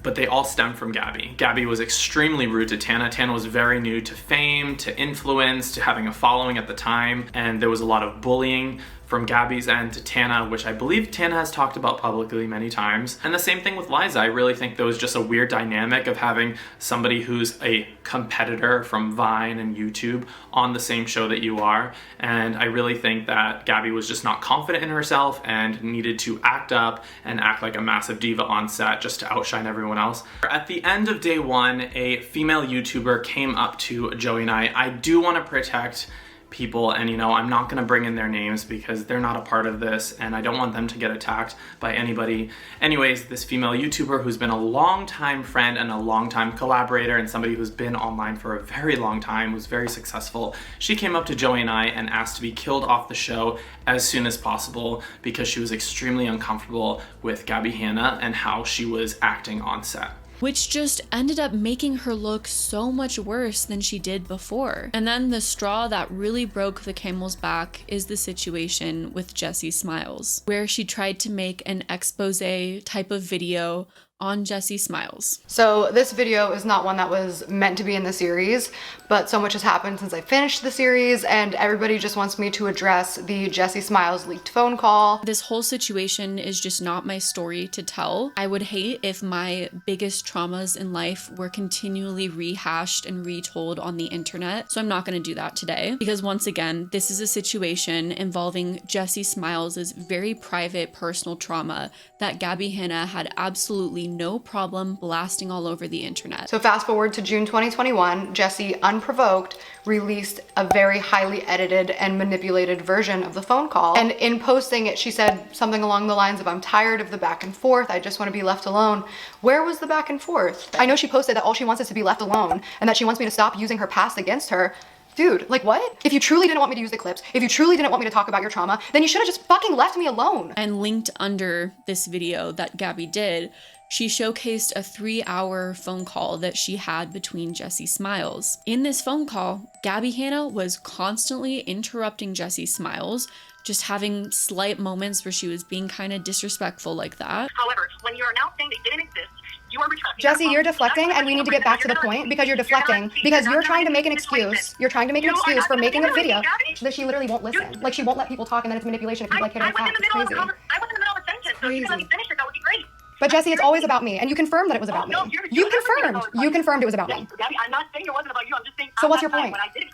but they all stemmed from Gabbie. Gabbie was extremely rude to Tana. Tana was very new to fame, to influence, to having a following at the time, and there was a lot of bullying from Gabbie's end to Tana, which I believe Tana has talked about publicly many times. And the same thing with Liza. I really think there was just a weird dynamic of having somebody who's a competitor from Vine and YouTube on the same show that you are. And I really think that Gabbie was just not confident in herself and needed to act up and act like a massive diva on set just to outshine everyone else. At the end of day one, a female YouTuber came up to Joey and I do want to protect people, and you know, I'm not gonna bring in their names because they're not a part of this and I don't want them to get attacked by anybody. Anyways, this female YouTuber who's been a long-time friend and a long-time collaborator and somebody who's been online for a very long time, was very successful, she came up to Joey and I and asked to be killed off the show as soon as possible because she was extremely uncomfortable with Gabbie Hanna and how she was acting on set, which just ended up making her look so much worse than she did before. And then the straw that really broke the camel's back is the situation with Jessi Smiles, where she tried to make an expose type of video on Jessi Smiles. So this video is not one that was meant to be in the series, but so much has happened since I finished the series and everybody just wants me to address the Jessi Smiles leaked phone call. This whole situation is just not my story to tell. I would hate if my biggest traumas in life were continually rehashed and retold on the internet, so I'm not gonna do that today. Because once again, this is a situation involving Jessi Smiles' very private personal trauma that Gabbie Hanna had absolutely no problem blasting all over the internet. So fast forward to June 2021, Jessi, unprovoked, released a very highly edited and manipulated version of the phone call. And in posting it, she said something along the lines of, "I'm tired of the back and forth. I just want to be left alone." Where was the back and forth? I know she posted that all she wants is to be left alone and that she wants me to stop using her past against her. Dude, like what? If you truly didn't want me to use the clips, if you truly didn't want me to talk about your trauma, then you should have just fucking left me alone. And linked under this video that Gabbie did, she showcased a 3-hour phone call that she had between Jessi Smiles. In this phone call, Gabbie Hanna was constantly interrupting Jessi Smiles, just having slight moments where she was being kind of disrespectful like that. However, when you are now saying they didn't exist, you are retracting. Jessi, you're deflecting and we need to get back to the point because you're deflecting. Because you're trying to make an excuse. You're trying to make an excuse for making a video that she literally won't listen. Like she won't let people talk and then it's manipulation if you like hit her back. It's crazy. I was in the middle of a sentence, so if you can let me finish it, that would be great. But Jessi, it's always about me, and you confirmed that it was about me. You confirmed it was about me. Gabbie, I'm not saying it wasn't about you. I'm just saying. So what's your point? When I did it,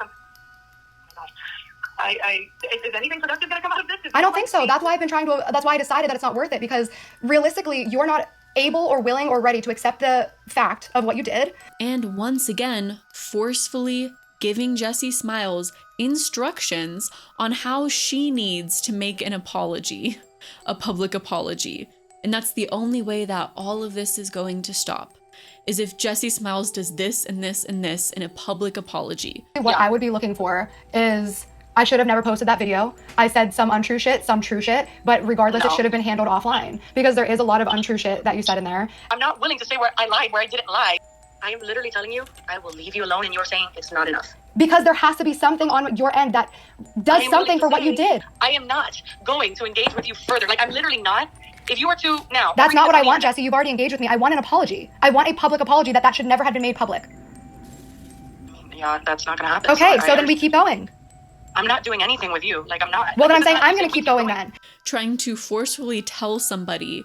is anything productive gonna come out of this? I don't think so. That's why I've been trying to. That's why I decided that it's not worth it because realistically, you're not able or willing or ready to accept the fact of what you did. And once again, forcefully giving Jessi Smiles instructions on how she needs to make an apology, a public apology. And that's the only way that all of this is going to stop, is if Jessi Smiles does this and this and this in a public apology. What I would be looking for is, I should have never posted that video. I said some untrue shit, some true shit, but regardless, it should have been handled offline because there is a lot of untrue shit that you said in there. I'm not willing to say where I lied, where I didn't lie. I am literally telling you, I will leave you alone, and you're saying it's not enough. Because there has to be something on your end that does something for what you did. I am not going to engage with you further. Like, I'm literally not. If you were to now... That's not what I want, Jessi. You've already engaged with me. I want an apology. I want a public apology that should never have been made public. Yeah, that's not gonna happen. Okay, so then we keep going. I'm not doing anything with you. Like, I'm not. Well, then I'm saying I'm gonna keep going then. Trying to forcefully tell somebody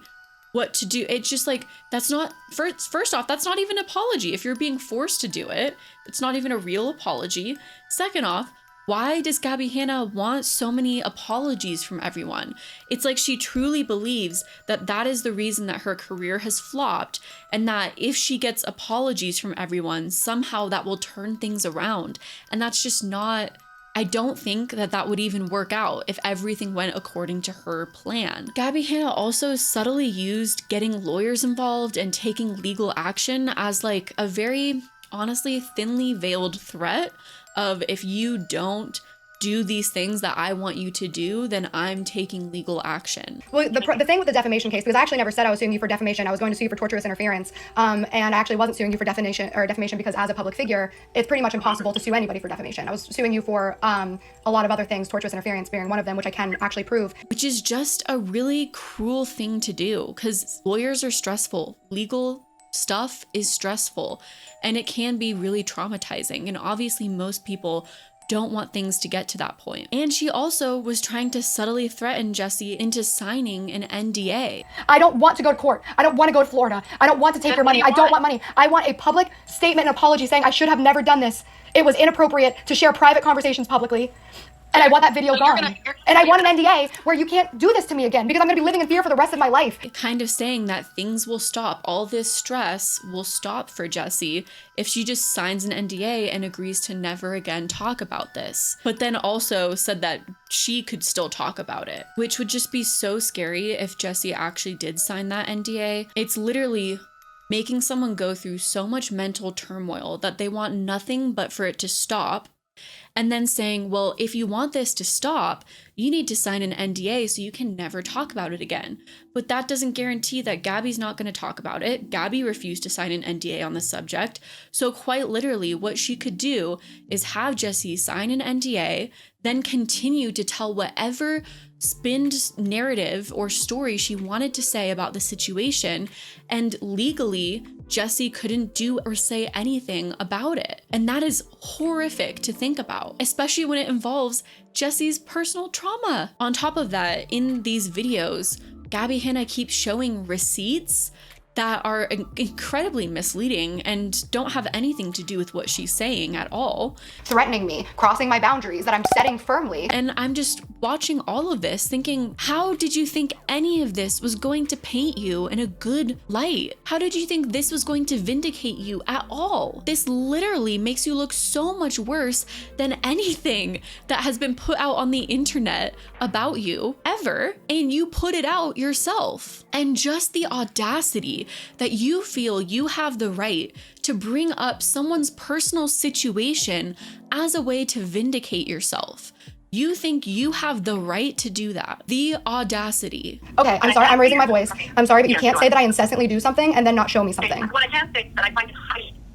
what to do. It's just like, that's not, first off, that's not even an apology. If you're being forced to do it, it's not even a real apology. Second off, why does Gabbie Hanna want so many apologies from everyone? It's like she truly believes that that is the reason that her career has flopped, and that if she gets apologies from everyone, somehow that will turn things around. And that's just not, I don't think that that would even work out if everything went according to her plan. Gabbie Hanna also subtly used getting lawyers involved and taking legal action as like a very, honestly, thinly veiled threat of, if you don't do these things that I want you to do, then I'm taking legal action. Well, the thing with the defamation case, because I actually never said I was suing you for defamation. I was going to sue you for torturous interference, and I actually wasn't suing you for defamation because as a public figure, it's pretty much impossible to sue anybody for defamation. I was suing you for a lot of other things, torturous interference being one of them, which I can actually prove. Which is just a really cruel thing to do, because lawyers are stressful. Legal stuff is stressful, and it can be really traumatizing, and obviously most people don't want things to get to that point. And she also was trying to subtly threaten Jessi into signing an NDA. I don't want to go to court. I don't want to go to Florida. I don't want to take your money. I don't want money. I want a public statement and apology saying I should have never done this. It was inappropriate to share private conversations publicly. And I want that video gone. And I want an NDA where you can't do this to me again, because I'm gonna be living in fear for the rest of my life. Kind of saying that things will stop, all this stress will stop for Jessi if she just signs an NDA and agrees to never again talk about this. But then also said that she could still talk about it, which would just be so scary if Jessi actually did sign that NDA. It's literally making someone go through so much mental turmoil that they want nothing but for it to stop. And then saying, well, if you want this to stop, you need to sign an NDA so you can never talk about it again. But that doesn't guarantee that Gabbie's not going to talk about it. Gabbie refused to sign an NDA on the subject. So quite literally, what she could do is have Jessi sign an NDA, then continue to tell whatever spinned narrative or story she wanted to say about the situation, and legally Jessi couldn't do or say anything about it. And that is horrific to think about, especially when it involves Jessi's personal trauma. On top of that, in these videos, Gabbie Hanna keeps showing receipts that are incredibly misleading and don't have anything to do with what she's saying at all. Threatening me, crossing my boundaries that I'm setting firmly. And I'm just watching all of this thinking, how did you think any of this was going to paint you in a good light? How did you think this was going to vindicate you at all? This literally makes you look so much worse than anything that has been put out on the internet about you ever, and you put it out yourself. And just the audacity that you feel you have the right to bring up someone's personal situation as a way to vindicate yourself. You think you have the right to do that. The audacity. Okay, I'm sorry, I'm raising my voice. I'm sorry, but you can't say that I incessantly do something and then not show me something. What I can say is that I find it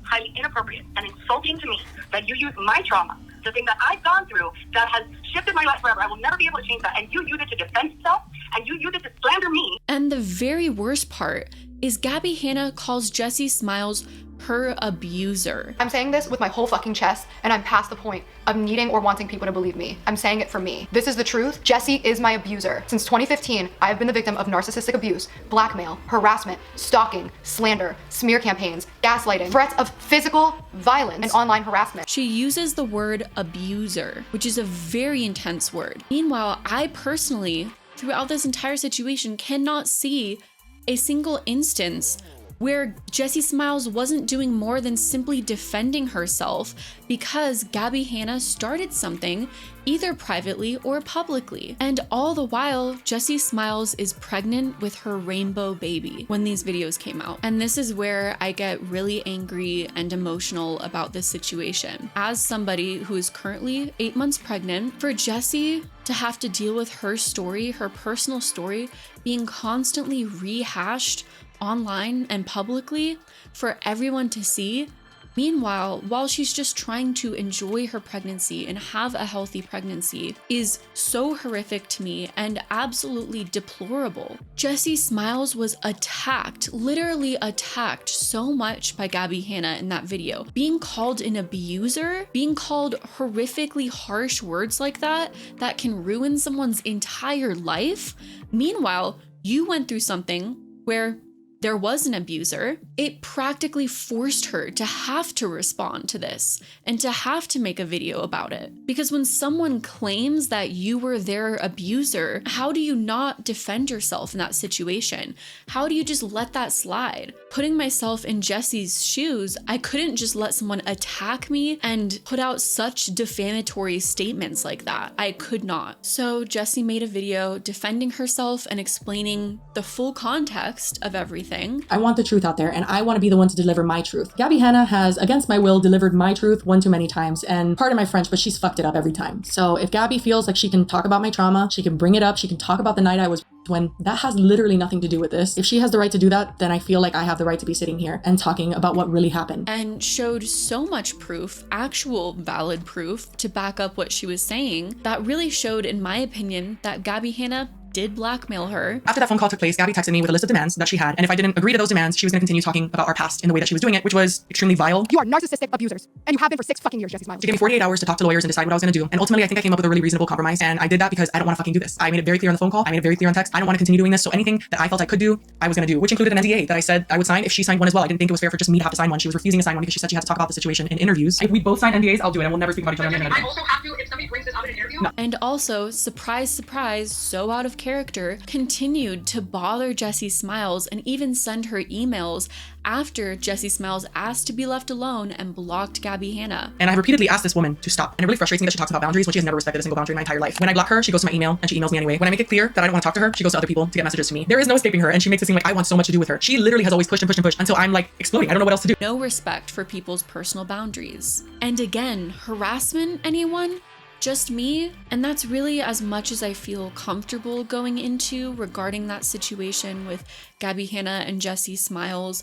highly inappropriate and insulting to me that you use my trauma, the thing that I've gone through that has shifted my life forever. I will never be able to change that. And you use it to defend yourself, and you use it to slander me. And the very worst part is Gabbie Hanna calls Jessi Smiles her abuser. I'm saying this with my whole fucking chest, and I'm past the point of needing or wanting people to believe me. I'm saying it for me. This is the truth. Jessi is my abuser. Since 2015, I have been the victim of narcissistic abuse, blackmail, harassment, stalking, slander, smear campaigns, gaslighting, threats of physical violence, and online harassment. She uses the word abuser, which is a very intense word. Meanwhile, I personally, throughout this entire situation, cannot see a single instance where Jessi Smiles wasn't doing more than simply defending herself because Gabbie Hanna started something either privately or publicly. And all the while, Jessi Smiles is pregnant with her rainbow baby when these videos came out. And this is where I get really angry and emotional about this situation. As somebody who is currently 8 months pregnant, for Jessi to have to deal with her story, her personal story, being constantly rehashed online and publicly for everyone to see. Meanwhile, while she's just trying to enjoy her pregnancy and have a healthy pregnancy, is so horrific to me and absolutely deplorable. Jessi Smiles was attacked, literally attacked so much by Gabbie Hanna in that video. Being called an abuser, being called horrifically harsh words like that can ruin someone's entire life. Meanwhile, you went through something where there was an abuser. It practically forced her to have to respond to this and to have to make a video about it. Because when someone claims that you were their abuser, how do you not defend yourself in that situation? How do you just let that slide? Putting myself in Jessi's shoes, I couldn't just let someone attack me and put out such defamatory statements like that. I could not. So Jessi made a video defending herself and explaining the full context of everything. I want the truth out there, and I want to be the one to deliver my truth. Gabbie Hanna has, against my will, delivered my truth one too many times, and pardon my French, but she's fucked it up every time. So if Gabbie feels like she can talk about my trauma, she can bring it up, she can talk about the night I was when that has literally nothing to do with this. If she has the right to do that, then I feel like I have the right to be sitting here and talking about what really happened. And showed so much proof, actual valid proof, to back up what she was saying, that really showed, in my opinion, that Gabbie Hanna did blackmail her. After that phone call took place, Gabbie texted me with a list of demands that she had, and if I didn't agree to those demands, she was going to continue talking about our past in the way that she was doing it, which was extremely vile. You are narcissistic abusers, and you have been for 6 fucking years, Jessi Smiles. She gave me 48 hours to talk to lawyers and decide what I was going to do, and ultimately I think I came up with a really reasonable compromise, and I did that because I don't want to fucking do this. I made it very clear on the phone call, I made it very clear on text, I don't want to continue doing this, so anything that I felt I could do, I was going to do, which included an NDA that I said I would sign if she signed one as well. I didn't think it was fair for just me to have to sign one. She was refusing to sign one because she said she had to talk about the situation in interviews. If we both sign NDAs, I'll do it, and we'll never speak about each other. I also have to, if somebody brings this up in an interview. No. And also, surprise, surprise, so out of character, continued to bother Jessi Smiles and even send her emails after Jessi Smiles asked to be left alone and blocked Gabbie Hanna. And I repeatedly asked this woman to stop. And it really frustrates me that she talks about boundaries when she has never respected a single boundary in my entire life. When I block her, she goes to my email and she emails me anyway. When I make it clear that I don't want to talk to her, she goes to other people to get messages to me. There is no escaping her, and she makes it seem like I want so much to do with her. She literally has always pushed and pushed and pushed until I'm like exploding. I don't know what else to do. No respect for people's personal boundaries. And again, harassment, anyone? Just me? And that's really as much as I feel comfortable going into regarding that situation with Gabbie Hanna and Jessi Smiles.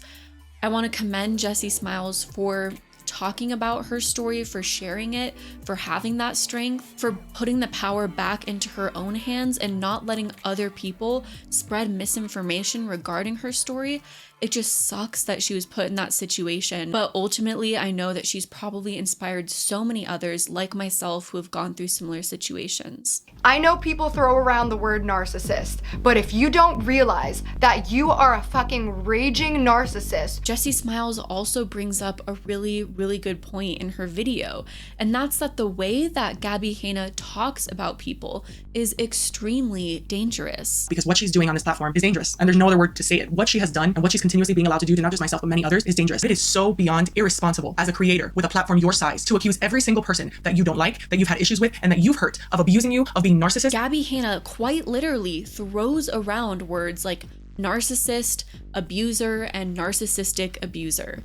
I want to commend Jessi Smiles for talking about her story, for sharing it, for having that strength, for putting the power back into her own hands and not letting other people spread misinformation regarding her story. It just sucks that she was put in that situation. But ultimately, I know that she's probably inspired so many others like myself who have gone through similar situations. I know people throw around the word narcissist, but if you don't realize that you are a fucking raging narcissist. Jessi Smiles also brings up a really good point in her video, and that's that the way that Gabbie Hanna talks about people is extremely dangerous. Because what she's doing on this platform is dangerous, and there's no other word to say it. What she has done and what she's continuously being allowed to do to not just myself but many others is dangerous. It is so beyond irresponsible as a creator with a platform your size to accuse every single person that you don't like, that you've had issues with, and that you've hurt, of abusing you, of being narcissist. Gabbie Hanna quite literally throws around words like narcissist, abuser, and narcissistic abuser,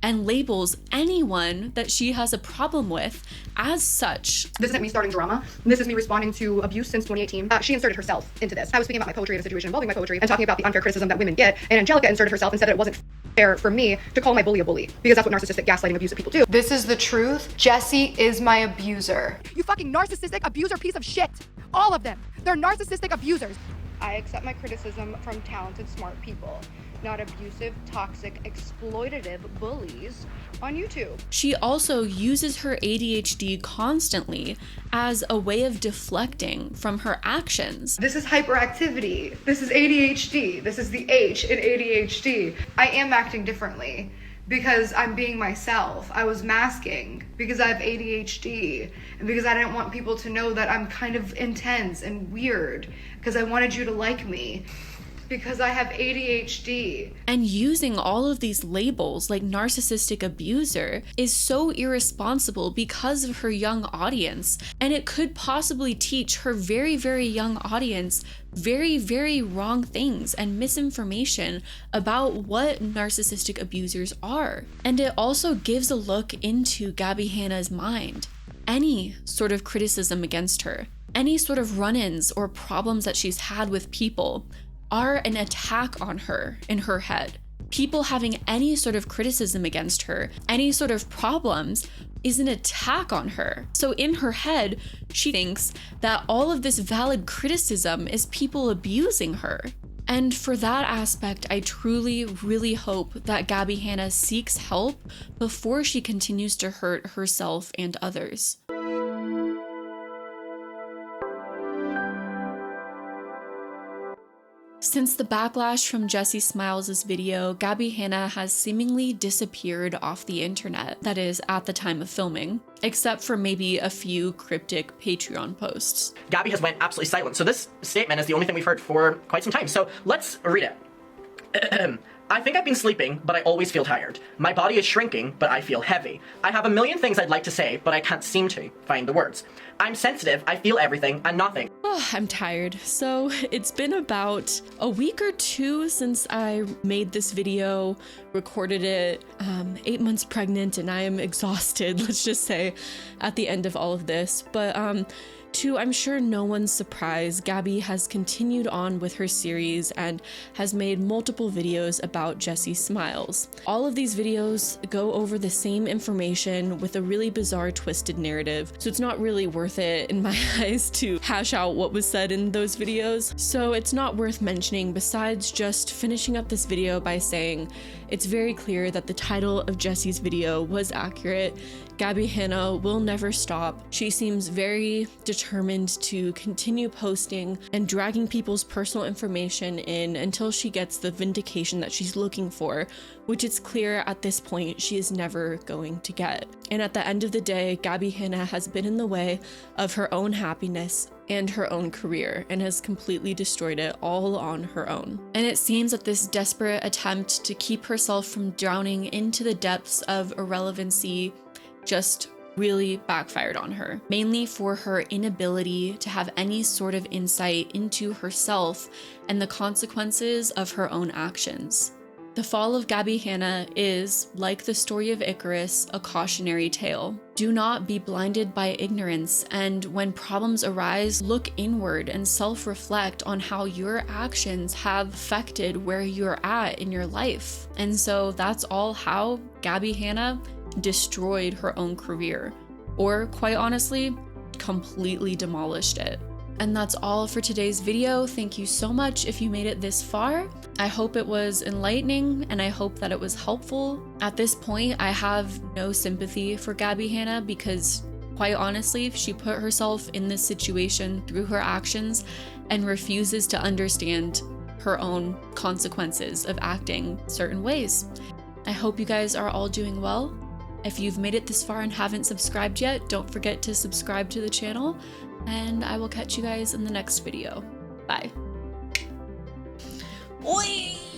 and labels anyone that she has a problem with as such. This isn't me starting drama. This is me responding to abuse since 2018. She inserted herself into this. I was speaking about my poetry and a situation involving my poetry and talking about the unfair criticism that women get, and Angelica inserted herself and said that it wasn't fair for me to call my bully a bully, because that's what narcissistic, gaslighting, abusive people do. This is the truth. Jessi is my abuser. You fucking narcissistic abuser piece of shit. All of them. They're narcissistic abusers. I accept my criticism from talented, smart people, not abusive, toxic, exploitative bullies on YouTube. She also uses her ADHD constantly as a way of deflecting from her actions. This is hyperactivity. This is ADHD. This is the H in ADHD. I am acting differently because I'm being myself. I was masking because I have ADHD and because I didn't want people to know that I'm kind of intense and weird because I wanted you to like me. because I have ADHD. And using all of these labels like narcissistic abuser is so irresponsible because of her young audience, and it could possibly teach her very, very young audience very, very wrong things and misinformation about what narcissistic abusers are. And it also gives a look into Gabbie Hanna's mind. Any sort of criticism against her, any sort of run-ins or problems that she's had with people are an attack on her in her head. People having any sort of criticism against her, any sort of problems, is an attack on her. So in her head, she thinks that all of this valid criticism is people abusing her. And for that aspect, I truly, really hope that Gabbie Hanna seeks help before she continues to hurt herself and others. Since the backlash from Jessi Smiles' video, Gabbie Hanna has seemingly disappeared off the internet, that is, at the time of filming, except for maybe a few cryptic Patreon posts. Gabbie has went absolutely silent, so this statement is the only thing we've heard for quite some time, so let's read it. I think I've been sleeping, but I always feel tired. My body is shrinking, but I feel heavy. I have a million things I'd like to say, but I can't seem to find the words. I'm sensitive, I feel everything and nothing. Oh, I'm tired. So it's been about a week or two since I made this video, recorded it, 8 months pregnant, and I am exhausted, let's just say, at the end of all of this. But to I'm sure no one's surprise, Gabbie has continued on with her series and has made multiple videos about Jessi Smiles. All of these videos go over the same information with a really bizarre twisted narrative, so it's not really worth it in my eyes to hash out what was said in those videos. So it's not worth mentioning besides just finishing up this video by saying it's very clear that the title of Jessi's video was accurate. Gabbie Hanna will never stop. She seems very determined to continue posting and dragging people's personal information in until she gets the vindication that she's looking for, which it's clear at this point she is never going to get. And at the end of the day, Gabbie Hanna has been in the way of her own happiness and her own career and has completely destroyed it all on her own. And it seems that this desperate attempt to keep herself from drowning into the depths of irrelevancy just really backfired on her, mainly for her inability to have any sort of insight into herself and the consequences of her own actions. The fall of Gabbie Hanna is, like the story of Icarus, a cautionary tale. Do not be blinded by ignorance, and when problems arise, look inward and self-reflect on how your actions have affected where you're at in your life. And so that's all how Gabbie Hanna destroyed her own career, or quite honestly, completely demolished it. And that's all for today's video. Thank you so much if you made it this far. I hope it was enlightening and I hope that it was helpful. At this point, I have no sympathy for Gabbie Hanna because quite honestly, she put herself in this situation through her actions and refuses to understand her own consequences of acting certain ways. I hope you guys are all doing well. If you've made it this far and haven't subscribed yet, don't forget to subscribe to the channel, and I will catch you guys in the next video. Bye. Oi!